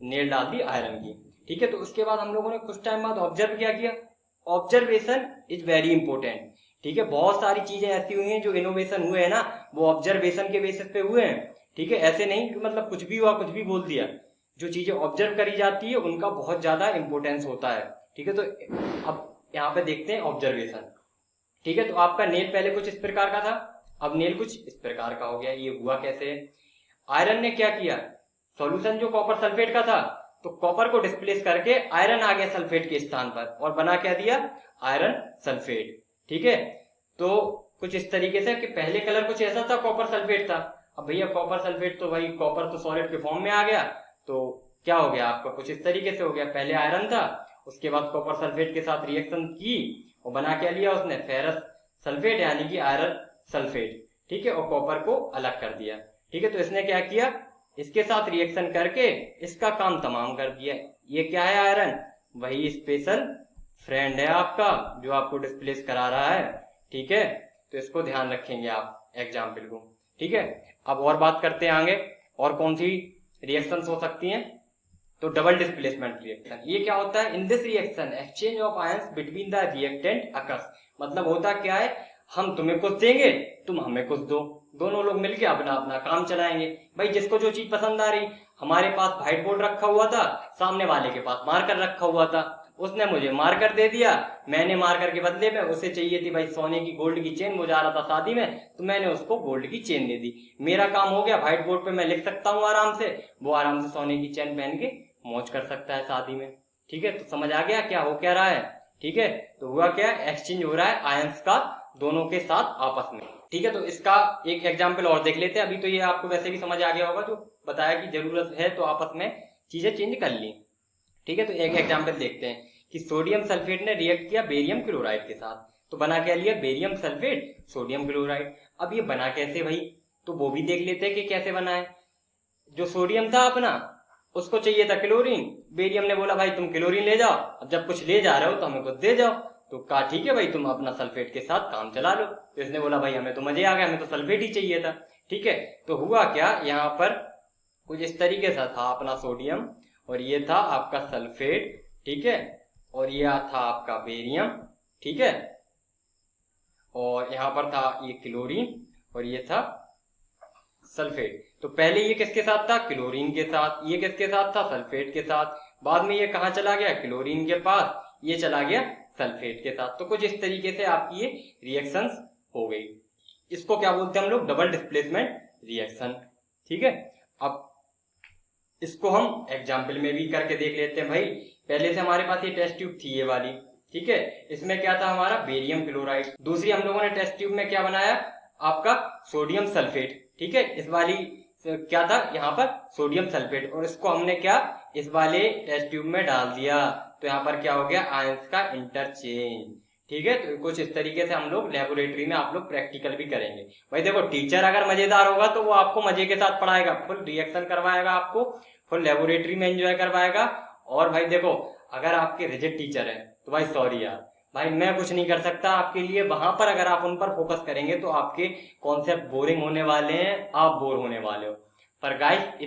नेल डाल दी आयरन की, ठीक है। तो उसके बाद हम लोगों ने कुछ टाइम बाद ऑब्जर्व क्या किया, ऑब्जर्वेशन इज वेरी इंपॉर्टेंट, ठीक है। बहुत सारी चीजें ऐसी हुई हैं, जो इनोवेशन हुए हैं ना, वो ऑब्जर्वेशन के बेसिस पे हुए हैं, ठीक है। ऐसे नहीं कि मतलब कुछ भी हुआ कुछ भी बोल दिया, जो चीजें ऑब्जर्व करी जाती है उनका बहुत ज्यादा इंपॉर्टेंस होता है, ठीक है। तो अब यहाँ पे देखते हैं ऑब्जर्वेशन, ठीक है। तो आपका नेल पहले कुछ इस प्रकार का था, अब नेल कुछ इस प्रकार का हो गया। ये हुआ कैसे, आयरन ने क्या किया, सॉल्यूशन जो कॉपर सल्फेट का था, तो कॉपर को डिस्प्लेस करके आयरन आ गया सल्फेट के स्थान पर और बना क्या दिया, आयरन सल्फेट, ठीक है। तो कुछ इस तरीके से कि पहले कलर कुछ ऐसा था, कॉपर सल्फेट था, अब भैया कॉपर सल्फेट तो भाई कॉपर तो सॉलिड के फॉर्म में आ गया, तो क्या हो गया आपका, कुछ इस तरीके से हो गया। पहले आयरन था, उसके बाद कॉपर सल्फेट के साथ रिएक्शन की और बना क्या लिया उसने, फेरस सल्फेट यानी कि आयरन सल्फेट, ठीक है, और कॉपर को अलग कर दिया, ठीक है। तो इसने क्या किया, इसके साथ रिएक्शन करके इसका काम तमाम कर दिया। ये क्या है, आयरन, वही स्पेशल फ्रेंड है आपका जो आपको डिस्प्लेस करा रहा है, ठीक है। तो इसको ध्यान रखेंगे आप एग्जाम्पल को, ठीक है। अब और बात करते हैं आगे, और कौन सी रिएक्शंस हो सकती हैं। तो डबल डिस्प्लेसमेंट रिएक्शन, ये क्या होता है, इन this reaction exchange of ions between the reactant occurs. मतलब होता क्या है, हम तुम्हें कुछ देंगे, तुम हमें कुछ दो, दोनों लोग मिलके अपना अपना काम चलाएंगे। भाई जिसको जो चीज पसंद आ रही, हमारे पास व्हाइट बोर्ड रखा हुआ था, सामने वाले के पास मार्कर रखा हुआ था, उसने मुझे मार्कर दे दिया, मैंने मार्कर के बदले में उसे चाहिए थी भाई सोने की गोल्ड की चेन, वो जा रहा था शादी में, तो मैंने उसको गोल्ड की चेन दे दी। मेरा काम हो गया, व्हाइट बोर्ड पे मैं लिख सकता हूँ आराम से, वो आराम से सोने की चेन पहन के मौज कर सकता है शादी में, ठीक है। तो समझ आ गया क्या हो क्या रहा है, ठीक है। तो हुआ क्या, एक्सचेंज हो रहा है आयंस का दोनों के साथ आपस में, ठीक है। तो इसका एक एग्जाम्पल और देख लेते हैं। अभी तो ये आपको वैसे भी समझ आ गया होगा, जो बताया कि जरूरत है तो आपस में चीजें चेंज कर ली, ठीक है। तो एक एग्जाम्पल देखते हैं कि सोडियम सल्फेट ने रिएक्ट किया बेरियम क्लोराइड के साथ, तो बना क्या लिया, बेरियम सल्फेट सोडियम क्लोराइड। अब ये बना कैसे भाई, तो वो भी देख लेते हैं कि कैसे बना है। जो सोडियम था अपना, उसको चाहिए था क्लोरीन, बेरियम ने बोला भाई तुम क्लोरीन ले जाओ, अब जब कुछ ले जा रहे हो तो हमें कुछ दे जाओ, तो कहा ठीक है भाई तुम अपना सल्फेट के साथ काम चला लो। तो इसने बोला भाई हमें तो मजे आ गए, हमें तो सल्फेट ही चाहिए था, ठीक है। तो हुआ क्या, यहाँ पर कुछ इस तरीके से था अपना सोडियम, और ये था आपका सल्फेट, ठीक है, और ये था आपका बेरियम, ठीक है, और यहाँ पर था ये क्लोरीन, और ये था सल्फेट। तो पहले ये किसके साथ था? क्लोरीन के साथ। ये किसके साथ था? सल्फेट के साथ। बाद में ये कहाँ चला गया? क्लोरीन के पास, ये चला गया सल्फेट के साथ। तो कुछ इस तरीके से आपकी ये रिएक्शंस हो गई। इसको क्या बोलते हैं हम लोग? डबल डिस्प्लेसमेंट रिएक्शन, ठीक है। अब इसको हम एग्जाम्पल में भी करके देख लेते हैं। भाई पहले से हमारे पास ये टेस्ट ट्यूब थी ये वाली, ठीक है, इसमें क्या था हमारा? Barium chloride. दूसरी हम लोगों ने टेस्ट ट्यूब में क्या बनाया? आपका सोडियम सल्फेट, ठीक है। इस वाली क्या था? यहाँ पर सोडियम सल्फेट, और इसको हमने क्या इस वाले टेस्ट ट्यूब में डाल दिया, तो यहाँ पर क्या हो गया? आयंस का इंटरचेंज, ठीक है। तो कुछ इस तरीके से हम लोग लेबोरेटरी में आप लोग प्रैक्टिकल भी करेंगे। भाई देखो, टीचर अगर मजेदार होगा तो वो आपको मजे के साथ पढ़ाएगा, फुल रिएक्शन करवाएगा, आपको फुल लेबोरेटरी में एंजॉय करवाएगा। और भाई देखो, अगर आपके रिजिड टीचर है तो भाई सॉरी यार, भाई मैं कुछ नहीं कर सकता आपके लिए। वहां पर अगर आप उन पर फोकस करेंगे तो आपके कॉन्सेप्ट बोरिंग होने वाले हैं, आप बोर होने वाले हो। पर गाइस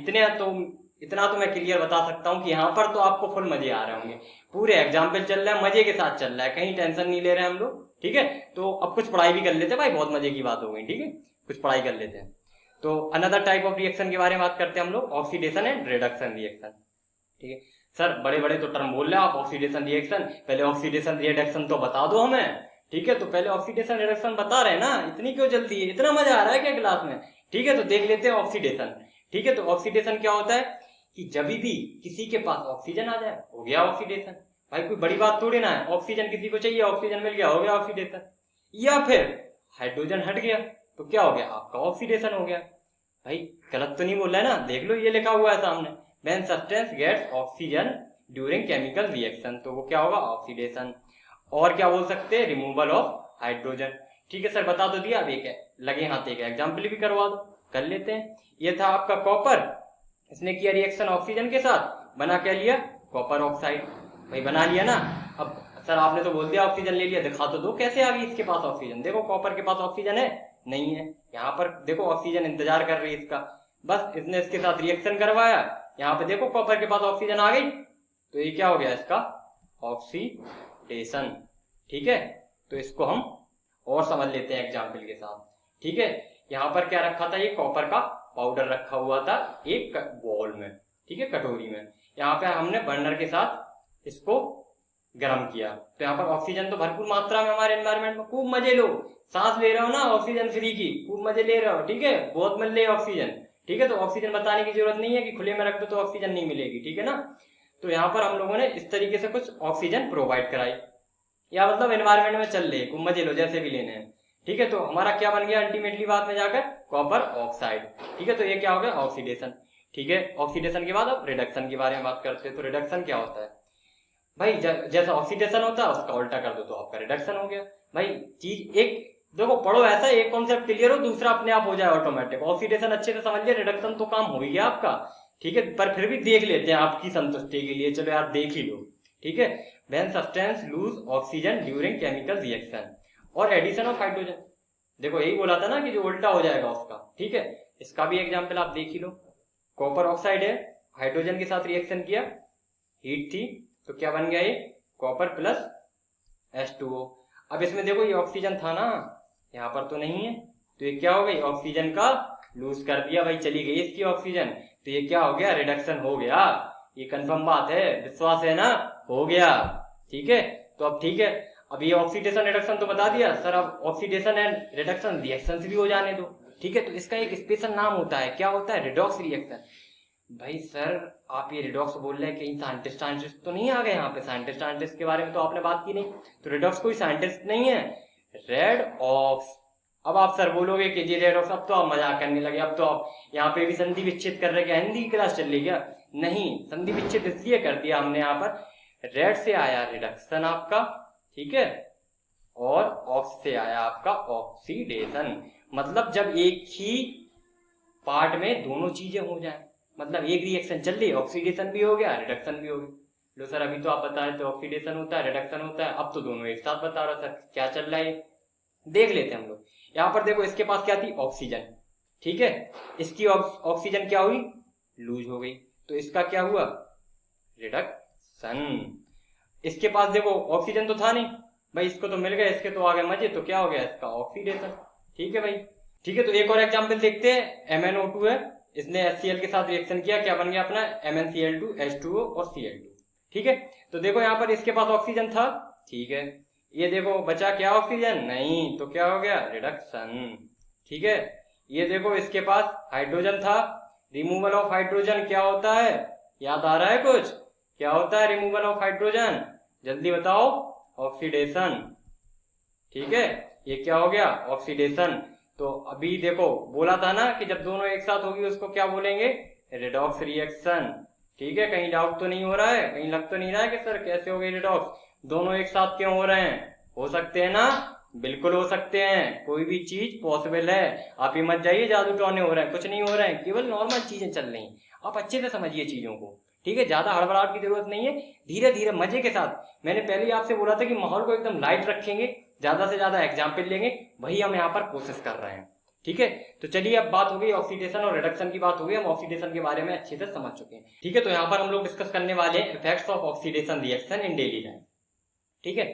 इतना तो मैं क्लियर बता सकता हूँ कि यहाँ पर तो आपको फुल मजे आ रहे होंगे। पूरे एग्जाम्पल चल रहा है, मजे के साथ चल रहा है, कहीं टेंशन नहीं ले रहे हम लोग, ठीक है। तो अब कुछ पढ़ाई भी कर लेते हैं भाई, बहुत मजे की बात हो गई, ठीक है। कुछ पढ़ाई कर लेते हैं। तो अनदर टाइप ऑफ रिएक्शन के बारे में बात करते हैं हम लोग, ऑक्सीडेशन एंड रिडक्शन रिएक्शन, ठीक है। सर बड़े बड़े तो टर्म बोल रहे हैं आप, ऑक्सीडेशन रिएक्शन, पहले ऑक्सीडेशन रिडक्शन तो बता दो हमें, ठीक है। तो पहले ऑक्सीडेशन रिडक्शन बता रहे हैं ना, इतनी क्यों जल्दी है? इतना मजा आ रहा है क्या क्लास में? ठीक है, तो देख लेते हैं ऑक्सीडेशन, ठीक है। तो ऑक्सीडेशन क्या होता है कि जब भी किसी के पास ऑक्सीजन आ जाए, हो गया ऑक्सीडेशन। भाई कोई बड़ी बात थोड़ी ना है, ऑक्सीजन किसी को चाहिए, ऑक्सीजन मिल गया, हो गया ऑक्सीडेशन। या फिर हाइड्रोजन हट गया तो क्या हो गया? आपका ऑक्सीडेशन हो गया। भाई गलत तो नहीं बोल रहा है ना? देख लो, ये लिखा हुआ है सामने, when substance gets oxygen during chemical reaction, तो वो क्या होगा? ऑक्सीडेशन। और क्या बोल सकते हैं? रिमूवल ऑफ हाइड्रोजन, ठीक है। सर बता तो दिया, अब एक लगे हाथ एक एग्जाम्पल भी करवा दो, कर लेते हैं। ये था आपका कॉपर, इसने किया रिएक्शन ऑक्सीजन के साथ, बना क्या लिया? Copper oxide. भाई बना लिया ना। अब सर आपने तो बोल दिया ऑक्सीजन ले लिया, दिखा तो दो कैसे आ गई इसके पास ऑक्सीजन। देखो कॉपर के पास ऑक्सीजन है? नहीं है। यहाँ पर देखो ऑक्सीजन इंतजार कर रही है इसका, बस इसने इसके साथ रिएक्शन करवाया, यहाँ पे देखो कॉपर के पास ऑक्सीजन आ गई, तो ये क्या हो गया? इसका ऑक्सीडेशन, ठीक है। तो इसको हम और समझ लेते हैं एग्जाम्पल के साथ, ठीक है। यहाँ पर क्या रखा था? ये कॉपर का पाउडर रखा हुआ था एक बॉल में, ठीक है, कटोरी में। यहाँ पे हमने बर्नर के साथ इसको गर्म किया, तो यहाँ पर ऑक्सीजन तो भरपूर मात्रा में हमारे एनवायरनमेंट में, खूब मजे लो, सांस ले रहे हो ना ऑक्सीजन फ्री की, खूब मजे ले रहे हो, ठीक है, बहुत मिल रही है ऑक्सीजन, ठीक है। तो ऑक्सीजन बताने की जरूरत नहीं है कि खुले में रख दो तो ऑक्सीजन नहीं मिलेगी, ठीक है ना। तो यहाँ पर हम लोगों ने इस तरीके से कुछ ऑक्सीजन प्रोवाइड कराई, या मतलब एनवायरनमेंट में चल रहे, खूब मजे लो, जैसे भी लेने हैं, ठीक है। तो हमारा क्या बन गया अल्टीमेटली बाद में जाकर? कॉपर ऑक्साइड, ठीक है। तो ये क्या हो गया? ऑक्सीडेशन, ठीक है। ऑक्सीडेशन के बाद अब रिडक्शन के बारे में बात करते हैं। तो रिडक्शन क्या होता है? भाई जैसा ऑक्सीडेशन होता है उसका उल्टा कर दो तो आपका रिडक्शन हो गया। भाई चीज एक देखो, पढ़ो ऐसा, एक कॉन्सेप्ट क्लियर हो, दूसरा अपने आप हो जाए ऑटोमेटिक। ऑक्सीडेशन अच्छे से समझ लिया, रिडक्शन तो काम हो ही गया आपका, ठीक है। पर फिर भी देख लेते हैं आपकी संतुष्टि के लिए, चलो यार देख ही लो, ठीक है। When substance lose oxygen during chemical reaction और एडिशन ऑफ हाइड्रोजन, देखो यही बोला था ना कि जो उल्टा हो जाएगा उसका, ठीक है। इसका भी एग्जाम्पल आप देख ही लो। कॉपर ऑक्साइड है, हाइड्रोजन के साथ रिएक्शन किया, हीट थी, तो क्या बन गया? ये कॉपर प्लस H2O। अब इसमें देखो ये ऑक्सीजन था ना, यहाँ पर तो नहीं है, तो ये क्या हो गई? ऑक्सीजन का लूज कर दिया, भाई चली गई इसकी ऑक्सीजन, तो ये क्या हो गया? रिडक्शन हो गया। ये कंफर्म बात है, विश्वास है ना? हो गया, ठीक है। तो अब ठीक है, अब ये ऑक्सीडेशन रिडक्शन तो बता दिया सर, अब ऑक्सीडेशन एंड रिडक्शन रिएक्शन भी हो जाने दो, ठीक है। तो इसका एक स्पेशल नाम होता है, क्या होता है? Redox reaction. भाई सर आप ये रिडॉक्स बोल रहे हैं, कहीं साइंटिस्ट तो नहीं आ गए यहाँ पे? साइंटिस्ट के बारे में तो आपने बात की नहीं, तो रिडॉक्स कोई साइंटिस्ट नहीं है, रेड ऑक्स। अब आप सर बोलोगे कि जी रेड ऑक्स, अब तो आप मजाक करने लगे, अब तो आप यहाँ पे भी संधि विच्छेद कर रहे, क्या हिंदी की क्लास चल रही क्या? नहीं, संधि विच्छेद इसलिए कर दिया हमने यहाँ पर, रेड से आया रिडक्शन आपका, ठीक है, और ऑक्स से आया आपका ऑक्सीडेशन। मतलब जब एक ही पार्ट में दोनों चीजें हो जाए, मतलब एक रिएक्शन चल रही है, ऑक्सीडेशन भी हो गया, रिडक्शन भी हो गया। लो सर अभी तो आप बता रहे थे ऑक्सीडेशन होता है, रिडक्शन होता है, अब तो दोनों एक साथ बता रहा सर, क्या चल रहा है देख लेते हैं हम लोग। यहाँ पर देखो इसके पास क्या थी? ऑक्सीजन, ठीक है। इसकी ऑक्सीजन क्या हुई? लूज हो गई, तो इसका क्या हुआ, रिडक्शन। इसके पास देखो ऑक्सीजन तो था नहीं भाई, इसको तो मिल गया, इसके तो आ गए मजे, तो क्या हो गया इसका ऑक्सीडेशन। ठीक है भाई, ठीक है। तो एक और एग्जांपल देखते हैं, MnO2 है, इसने HCl के साथ रिएक्शन किया, क्या बन गया अपना MnCl2 H2O और Cl2। ठीक है, तो देखो यहाँ पर इसके पास ऑक्सीजन था, ठीक है, ये देखो बचा क्या ऑक्सीजन, नहीं, तो क्या हो गया, रिडक्शन। ठीक है, ये देखो इसके पास हाइड्रोजन था, रिमूवल ऑफ हाइड्रोजन क्या होता है, याद आ रहा है कुछ, क्या होता है रिमूवल ऑफ हाइड्रोजन, जल्दी बताओ, ऑक्सीडेशन। ठीक है, ये क्या हो गया, ऑक्सीडेशन। तो अभी देखो बोला था ना कि जब दोनों एक साथ होगी उसको क्या बोलेंगे, रेडॉक्स रिएक्शन। ठीक है, कहीं डाउट तो नहीं हो रहा है, कहीं लग तो नहीं रहा है कि सर कैसे हो गई रिडॉक्स, दोनों एक साथ क्यों हो रहे हैं, हो सकते हैं ना, बिल्कुल हो सकते हैं, कोई भी चीज पॉसिबल है। आप ये मत जाइए जादू टोने हो रहे हैं, कुछ नहीं हो रहे हैं, केवल नॉर्मल चीजें चल रही हैं, आप अच्छे से समझिए चीजों को। ठीक है, ज्यादा हड़बड़ाहट की जरूरत नहीं है, धीरे धीरे मजे के साथ। मैंने पहले ही आपसे बोला था कि माहौल को एकदम लाइट रखेंगे, ज्यादा से ज्यादा एग्जाम्पल लेंगे, वही हम यहाँ पर कोशिश कर रहे हैं। ठीक है, तो चलिए अब बात हो गई ऑक्सीडेशन और रिडक्शन की बात हो गई, हम ऑक्सीडेशन के बारे में अच्छे से समझ चुके हैं। ठीक है, तो यहाँ पर हम लोग डिस्कस करने वाले हैं effects of oxidation reaction in daily life. ठीक है,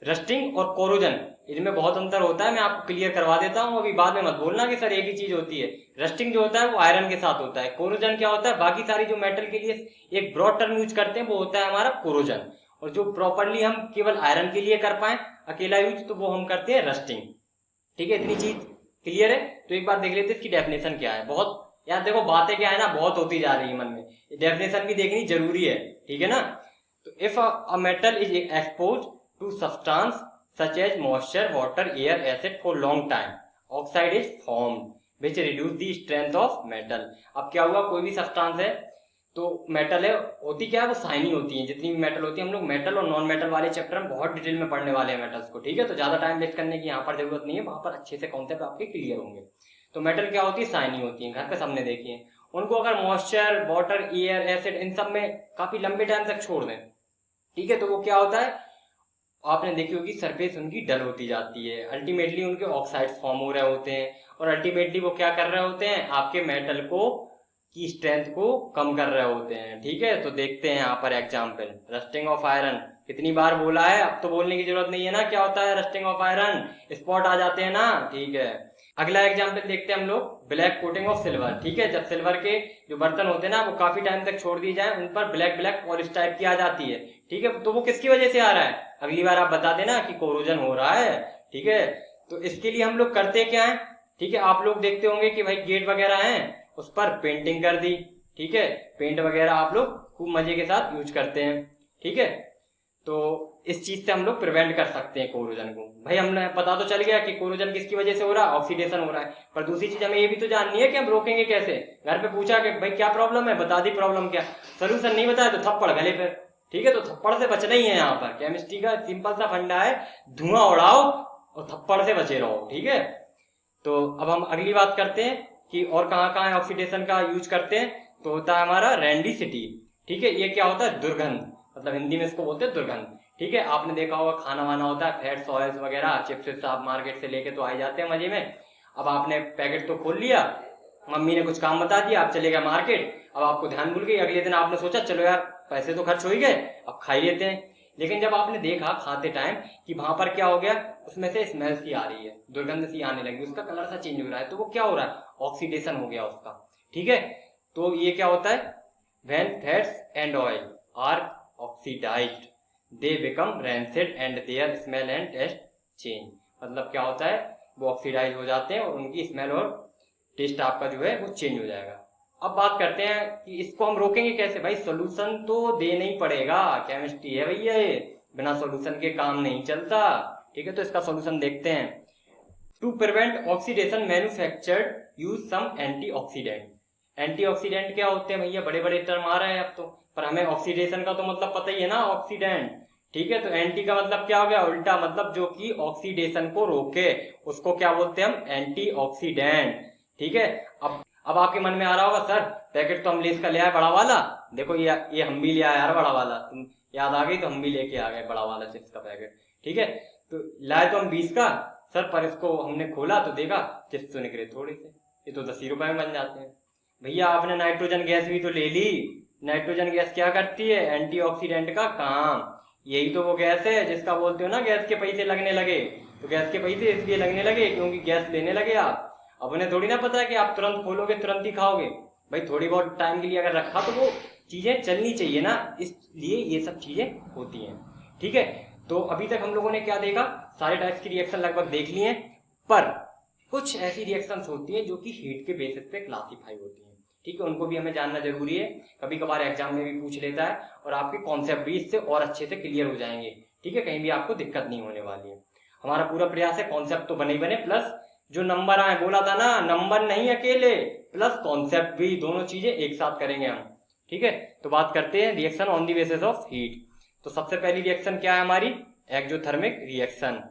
रस्टिंग और कोरोजन, इनमें बहुत अंतर होता है, मैं आपको क्लियर करवा देता हूँ, अभी बाद में मत बोलना कि सर एक ही चीज होती है। रस्टिंग जो होता है वो आयरन के साथ होता है, कोरोजन क्या होता है, बाकी सारी जो मेटल के लिए एक ब्रॉड टर्म यूज करते हैं वो होता है हमारा कोरोजन, और जो प्रॉपरली हम केवल आयरन के लिए कर पाए अकेला यूज, तो वो हम करते हैं रस्टिंग। ठीक है, इतनी चीज क्लियर है। तो एक बार देख लेते हैं इसकी डेफिनेशन क्या है। बहुत यार देखो बातें क्या है ना, बहुत होती जा रही है मन में, डेफिनेशन भी देखनी जरूरी है। ठीक है ना, तो if a metal is expose to substance such as moisture, water, air, acid for long time, oxide is formed which reduce the strength of metal। अब क्या हुआ, कोई भी सब्सटेंस है तो मेटल है, होती क्या है, वो शाइनी होती है, जितनी भी मेटल होती है। हम लोग मेटल और नॉन मेटल वाले चैप्टर में बहुत डिटेल में पढ़ने वाले हैं मेटल्स को। ठीक है, तो ज्यादा टाइम वेस्ट करने की यहाँ पर जरूरत नहीं है, वहां पर अच्छे से कॉन्सेप्ट आपके क्लियर होंगे। तो मेटल क्या होती है, शाइनी होती है, घर पे सबने देखी है। उनको अगर moisture, water, air, acid in सब में काफी लंबे टाइम तक छोड़ दें, ठीक है, तो वो क्या होता है, आपने देखी होगी सरफेस उनकी डल होती जाती है, अल्टीमेटली उनके ऑक्साइड्स फॉर्म हो रहे होते हैं, और अल्टीमेटली वो क्या कर रहे होते हैं, आपके मेटल को की स्ट्रेंथ को कम कर रहे होते हैं। ठीक है, तो देखते हैं यहाँ पर एग्जांपल, रस्टिंग ऑफ आयरन, कितनी बार बोला है, अब तो बोलने की जरूरत नहीं है ना, क्या होता है रस्टिंग ऑफ आयरन, स्पॉट आ जाते हैं ना। ठीक है, अगला एग्जांपल देखते हैं हम लोग, ब्लैक कोटिंग ऑफ सिल्वर। ठीक है, जब सिल्वर के जो बर्तन होते हैं ना वो काफी टाइम तक छोड़ दिए जाए, उन पर ब्लैक ब्लैक पॉलिश टाइप की आ जाती है। ठीक है, तो वो किसकी वजह से आ रहा है, अगली बार आप बता देना कि कोरोजन हो रहा है। ठीक है, तो इसके लिए हम लोग करते क्या है, ठीक है, आप लोग देखते होंगे कि भाई गेट वगैरह है उस पर पेंटिंग कर दी। ठीक है, पेंट वगैरह आप लोग खूब मजे के साथ यूज करते हैं। ठीक है, तो इस चीज से हम लोग प्रिवेंट कर सकते हैं कोरोजन को। भाई हमने पता तो चल गया कि कोरोजन किसकी वजह से हो रहा है, ऑक्सीडेशन हो रहा है, पर दूसरी चीज हमें ये भी तो जाननी है कि हम रोकेंगे कैसे। घर पे पूछा कि भाई क्या प्रॉब्लम है, बता दी प्रॉब्लम क्या, सोल्यूशन नहीं बताया तो थप्पड़ गले पे। ठीक है, तो थप्पड़ से बचना ही है, यहाँ पर केमिस्ट्री का सिंपल सा फंडा है, धुआं उड़ाओ और थप्पड़ से बचे रहो। ठीक है, तो अब हम अगली बात करते हैं कि और कहाँ कहाँ ऑक्सीडेशन का यूज करते हैं, तो होता है हमारा रेंडिसिटी। ठीक है, ये क्या होता है, दुर्गंध, मतलब हिंदी में इसको बोलते हैं दुर्गंध। ठीक है, आपने देखा होगा खाना वाना होता है, फैट्स ऑयल्स वगैरह, चिप्स आप मार्केट से लेके तो आ जाते हैं मजे में। अब आपने पैकेट तो खोल लिया, मम्मी ने कुछ काम बता दिया, आप चले गए मार्केट, अब आपको ध्यान भूल गई, अगले दिन आपने सोचा चलो यार पैसे तो खर्च हो ही गए, अब खा ही लेते हैं। लेकिन जब आपने देखा खाते टाइम कि वहां पर क्या हो गया, उसमें से स्मेल सी आ रही है, दुर्गंध सी आने लगी, उसका कलर सा चेंज हो रहा है, तो वो क्या हो रहा है, ऑक्सीडेशन हो गया उसका। ठीक है, तो ये क्या होता है, when fats and oil are oxidised they become rancid and their smell and taste change. मतलब क्या होता है, वो ऑक्सीडाइज हो जाते हैं और उनकी स्मेल और टेस्ट आपका जो है वो चेंज हो जाएगा। अब बात करते हैं कि इसको हम रोकेंगे कैसे। भाई सोल्यूशन तो देना ही पड़ेगा, केमिस्ट्री है भैया ये, बिना सोल्यूशन के काम नहीं चलता। ठीक है, तो इसका सोल्यूशन देखते हैं। To prevent oxidation manufactured use some antioxidant. Antioxidant क्या होते हैं भैया, बड़े बड़े टर्म आ रहे हैं अब तो, पर हमें ऑक्सीडेशन का तो मतलब पता ही है ना, ऑक्सीडेंट। ठीक है, तो एंटी का मतलब क्या हो गया, उल्टा, मतलब जो कि ऑक्सीडेशन को रोके, उसको क्या बोलते हैं हम, एंटीऑक्सीडेंट। ठीक है, अब आपके मन में आ रहा होगा सर पैकेट तो हम लेस का ले आए बड़ा वाला, देखो ये हम भी ले आए यार बड़ा वाला, तुम याद आ गई तो हम भी लेके आ गए बड़ा वाला चिप्स का पैकेट। ठीक है, तो लाए तो हम 20 का सर, पर इसको हमने खोला तो देखा चिप्स तो निकले थोड़े से, ये तो 10 रुपए में बन जाते हैं। भैया आपने नाइट्रोजन गैस भी तो ले ली। नाइट्रोजन गैस क्या करती है? एंटीऑक्सीडेंट का काम। यही तो वो गैस है जिसका बोलते हो ना गैस के पैसे लगने लगे। तो गैस के पैसे इसलिए लगने लगे क्योंकि गैस लेने लगे आप। अब उन्हें थोड़ी ना पता है कि आप तुरंत खोलोगे तुरंत ही खाओगे। भाई थोड़ी बहुत टाइम के लिए अगर रखा तो वो चीजें चलनी चाहिए ना, इसलिए ये सब चीजें होती हैं। ठीक है, तो अभी तक हम लोगों ने क्या देखा? सारे टाइप्स की रिएक्शन लगभग देख लिए हैं, पर कुछ ऐसी रिएक्शंस होती हैं जो कि हीट के बेसिस पे क्लासिफाई होती हैं। ठीक है, उनको भी हमें जानना जरूरी है। कभी कभार एग्जाम में भी पूछ लेता है और आपके कॉन्सेप्ट भी इससे और अच्छे से क्लियर हो जाएंगे। ठीक है, कहीं भी आपको दिक्कत नहीं होने वाली है। हमारा पूरा प्रयास है कॉन्सेप्ट तो बने ही बने, प्लस जो नंबर आए, बोला था ना नंबर नहीं अकेले, प्लस कॉन्सेप्ट भी, दोनों चीजें एक साथ करेंगे हम। ठीक है, तो बात करते हैं reaction on the basis of heat. तो सबसे पहली रिएक्शन क्या है हमारी? Exothermic reaction.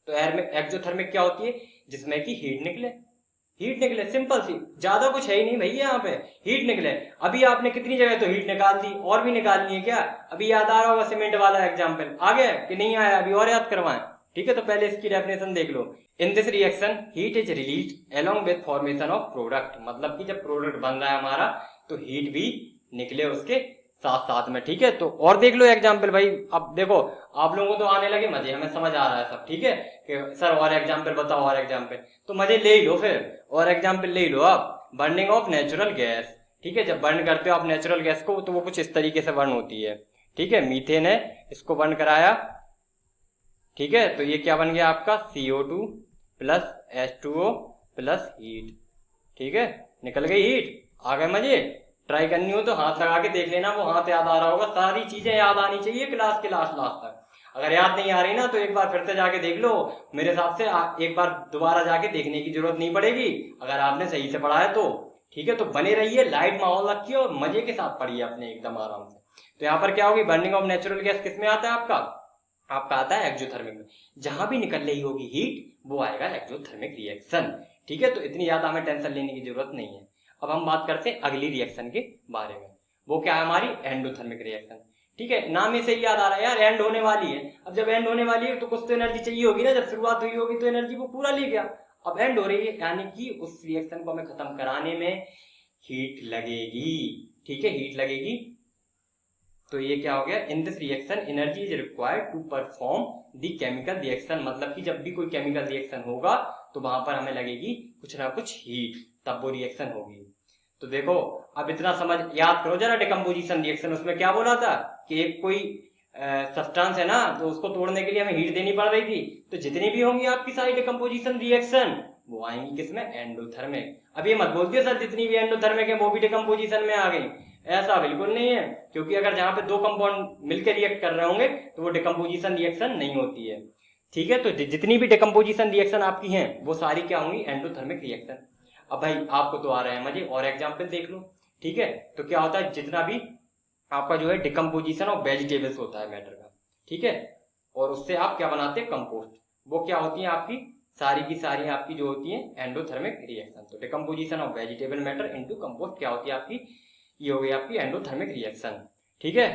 तो एक्सोथर्मिक क्या होती है? जिसमें कि हीट निकले, सिंपल सी, ज्यादा कुछ है ही नहीं भैया, यहाँ पे हीट निकले। अभी आपने कितनी जगह तो हीट निकाल दी, और भी निकालनी है क्या? अभी याद आ रहा होगा सीमेंट वाला एग्जाम्पल, आ गया कि नहीं आया? अभी और याद करवाएं। ठीक है, तो पहले इसकी डेफिनेशन देख लो। In this reaction heat is released along with formation of product. मतलब कि जब प्रोडक्ट बन रहा है हमारा तो हीट भी निकले उसके साथ साथ में। ठीक है, तो और देख लो एग्जाम्पल भाई। अब देखो आप लोगों को तो आने लगे मजे, हमें समझ आ रहा है सब। ठीक है कि सर और एग्जाम्पल बताओ, और एग्जाम्पल, तो मजे ले ही लो फिर, और एग्जाम्पल ले ही लो आप। Burning of natural gas. ठीक है, जब बर्न करते हो आप नेचुरल गैस को तो वो कुछ इस तरीके से बर्न होती है। ठीक है, मीथेन है, इसको बर्न कराया। ठीक है, तो ये क्या बन गया आपका? CO2 plus H2O plus heat. ठीक है, निकल गई हीट, आ गए मजे। ट्राई करनी हो तो हाथ लगा के देख लेना, वो हाथ याद आ रहा होगा। सारी चीजें याद आनी चाहिए क्लास के लास्ट तक। अगर याद नहीं आ रही ना तो एक बार फिर से जाके देख लो। मेरे हिसाब से एक बार दोबारा जाके देखने की जरूरत नहीं पड़ेगी अगर आपने सही से पढ़ा है तो। ठीक है, तो बने रहिए, लाइट माहौल रखिए और मजे के साथ पढ़िए अपने एकदम आराम से। तो यहाँ पर क्या होगी? बर्निंग ऑफ नेचुरल गैस किस में आता है आपका? आपका आता है एक्सोथर्मिक में। जहां भी निकल रही होगी हीट वो आएगा एक्सोथर्मिक रिएक्शन। ठीक है, तो इतनी ज्यादा हमें टेंशन लेने की जरूरत नहीं है। अब हम बात करते हैं अगली रिएक्शन के बारे में। वो क्या है हमारी? Endothermic reaction. ठीक है, नाम ही से ही याद आ रहा है यार, एंड होने वाली है। अब जब एंड होने वाली है तो कुछ तो एनर्जी चाहिए होगी ना, जब शुरुआत हुई होगी तो एनर्जी को पूरा ले गया। अब एंड हो रही है यानी कि उस रिएक्शन को हमें खत्म कराने में हीट लगेगी। ठीक है, हीट लगेगी। तो ये क्या हो गया? In this reaction energy is required to perform the chemical reaction. मतलब कि जब भी कोई केमिकल रिएक्शन होगा तो वहां पर हमें लगेगी कुछ ना कुछ हीट, तब वो रिएक्शन होगी। तो देखो अब इतना समझ याद करो जरा, डिकम्पोजिशन रिएक्शन, उसमें क्या बोला था कि एक कोई सब्सटेंस है ना, तो उसको तोड़ने के लिए हमें हीट देनी पड़ रही थी। तो जितनी भी होंगी आपकी सारी डिकम्पोजिशन रिएक्शन वो आएंगी किसमें? एंडोथर्मिक। अब ये मत बोलते सर जितनी भी एंडोथर्मिक है वो भी डिकम्पोजिशन में आ गई, ऐसा बिल्कुल नहीं है। क्योंकि अगर जहां पे दो कंपाउंड मिलकर रिएक्ट कर रहे होंगे तो वो डिकम्पोजिशन रिएक्शन नहीं होती है। ठीक है, तो जितनी भी डिकम्पोजिशन रिएक्शन आपकी हैं वो सारी क्या होंगी? Endothermic reaction. अब भाई आपको तो आ रहा है मजे, और एग्जाम्पल देख लो। ठीक है, तो क्या होता है? जितना भी आपका जो है डिकम्पोजिशन ऑफ वेजिटेबल्स होता है मैटर का, ठीक है, और उससे आप क्या बनाते हैं? कंपोस्ट। वो क्या होती है आपकी? सारी की सारी आपकी जो होती है एंडोथर्मिक रिएक्शन। तो decomposition of vegetable matter into compost क्या होती है आपकी? ये हो गई आपकी एंडोथर्मिक रिएक्शन। ठीक है,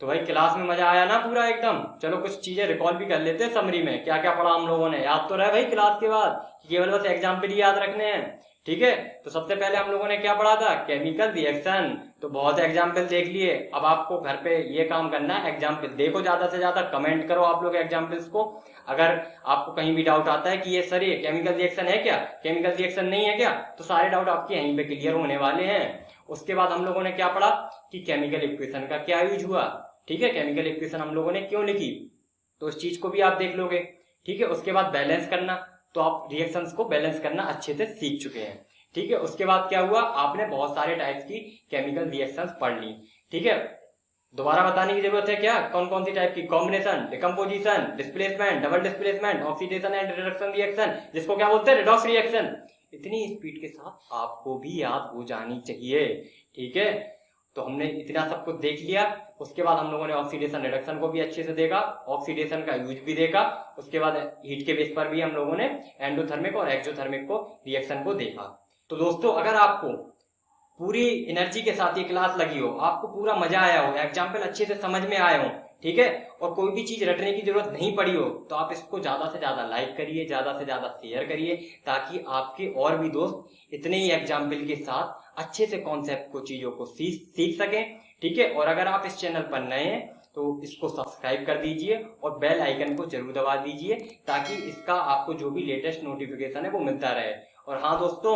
तो भाई क्लास में मजा आया ना पूरा एकदम? चलो कुछ चीजें रिकॉल भी कर लेते हैं समरी में, क्या क्या पढ़ा हम लोगों ने। याद तो रहे भाई क्लास के बाद, केवल बस एग्जाम्पल ही याद रखने हैं। ठीक है, तो सबसे पहले हम लोगों ने क्या पढ़ा था? Chemical reaction. तो बहुत एग्जाम्पल देख लिए। अब आपको घर पे ये काम करना है, एग्जाम्पल देखो, ज्यादा से ज्यादा कमेंट करो आप लोग एग्जाम्पल्स को। अगर आपको कहीं भी डाउट आता है कि ये सर ये केमिकल रिएक्शन है क्या, केमिकल रिएक्शन नहीं है क्या, तो सारे डाउट आपके यहीं पे क्लियर होने वाले हैं। उसके बाद हम लोगों ने क्या पढ़ा कि केमिकल इक्वेशन का क्या यूज हुआ। ठीक है, केमिकल इक्वेशन हम लोगों ने क्यों लिखी, तो उस चीज को भी आप देख लोगे। ठीक है, उसके बाद बैलेंस करना, तो आप रिएक्शंस को बैलेंस करना अच्छे से सीख चुके हैं। ठीक है, उसके बाद क्या हुआ? आपने बहुत सारे टाइप्स की केमिकल रिएक्शंस पढ़ ली। ठीक है, दोबारा बताने की जरूरत है क्या? कौन कौन सी टाइप की? Combination, decomposition, displacement, double displacement, oxidation and reduction reaction, जिसको क्या बोलते हैं? Redox reaction. इतनी स्पीड के साथ आपको भी याद हो जानी चाहिए। ठीक है, तो हमने इतना सब कुछ देख लिया। उसके बाद हम लोगों ने ऑक्सीडेशन रिडक्शन को भी अच्छे से देखा, ऑक्सीडेशन का यूज भी देखा। उसके बाद हीट के बेस पर भी हम लोगों ने एंडोथर्मिक और एक्सोथर्मिक को रिएक्शन को देखा। तो दोस्तों अगर आपको पूरी एनर्जी के साथ ये क्लास लगी हो, आपको पूरा मजा आया हो, एग्जाम्पल अच्छे से समझ में आए हो, ठीक है। और कोई भी चीज रटने की जरूरत नहीं पड़ी हो तो आप इसको ज्यादा से ज्यादा लाइक करिए, ज्यादा से ज्यादा शेयर करिए, ताकि आपके और भी दोस्त इतने ही एग्जाम्पल के साथ अच्छे से कॉन्सेप्ट को, चीजों को सीख सकें, ठीक है। और अगर आप इस चैनल पर नए हैं तो इसको सब्सक्राइब कर दीजिए और बेल आइकन को जरूर दबा दीजिए, ताकि इसका आपको जो भी लेटेस्ट नोटिफिकेशन है वो मिलता रहे। और हाँ दोस्तों,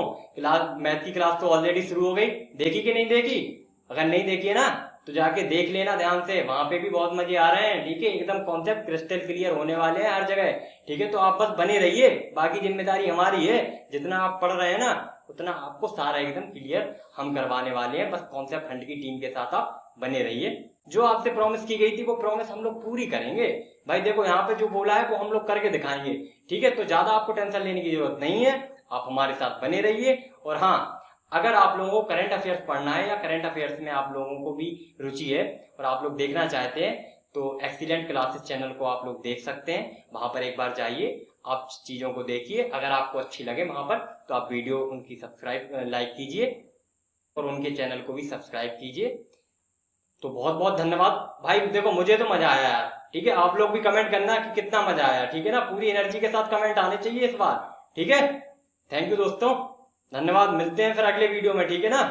मैथ की क्लास तो ऑलरेडी शुरू हो गई, देखी कि नहीं देखी? अगर नहीं देखी है ना तो जाके देख लेना ध्यान से, वहां पे भी बहुत मजे आ रहे हैं, ठीक है। एकदम कॉन्सेप्ट क्रिस्टल क्लियर होने वाले हैं हर जगह, ठीक है। तो आप बस बने रहिए, बाकी जिम्मेदारी हमारी है, जितना आप पढ़ रहे हैं ना उतना आपको सारा एकदम क्लियर हम करवाने वाले हैं। बस कॉन्सेप्ट हंट की टीम के साथ आप बने रहिए। जो आपसे प्रॉमिस की गई थी वो प्रॉमिस हम लोग पूरी करेंगे भाई। देखो यहाँ पे जो बोला है वो हम लोग करके दिखाएंगे, ठीक है। तो ज्यादा आपको टेंशन लेने की जरूरत नहीं है, आप हमारे साथ बने रहिए। और हाँ, अगर आप लोगों को करंट अफेयर्स पढ़ना है या करंट अफेयर्स में आप लोगों को भी रुचि है और आप लोग देखना चाहते हैं तो एक्सीलेंट क्लासेस चैनल को आप लोग देख सकते हैं। वहां पर एक बार जाइए, आप चीजों को देखिए, अगर आपको अच्छी लगे वहां पर तो आप वीडियो उनकी लाइक कीजिए और उनके चैनल को भी सब्सक्राइब कीजिए। तो बहुत बहुत धन्यवाद भाई। देखो मुझे तो मजा आया यार, ठीक है। आप लोग भी कमेंट करना कि कितना मजा आया, ठीक है ना। पूरी एनर्जी के साथ कमेंट आने चाहिए इस बार, ठीक है। थैंक यू दोस्तों, धन्यवाद। मिलते हैं फिर अगले वीडियो में, ठीक है ना।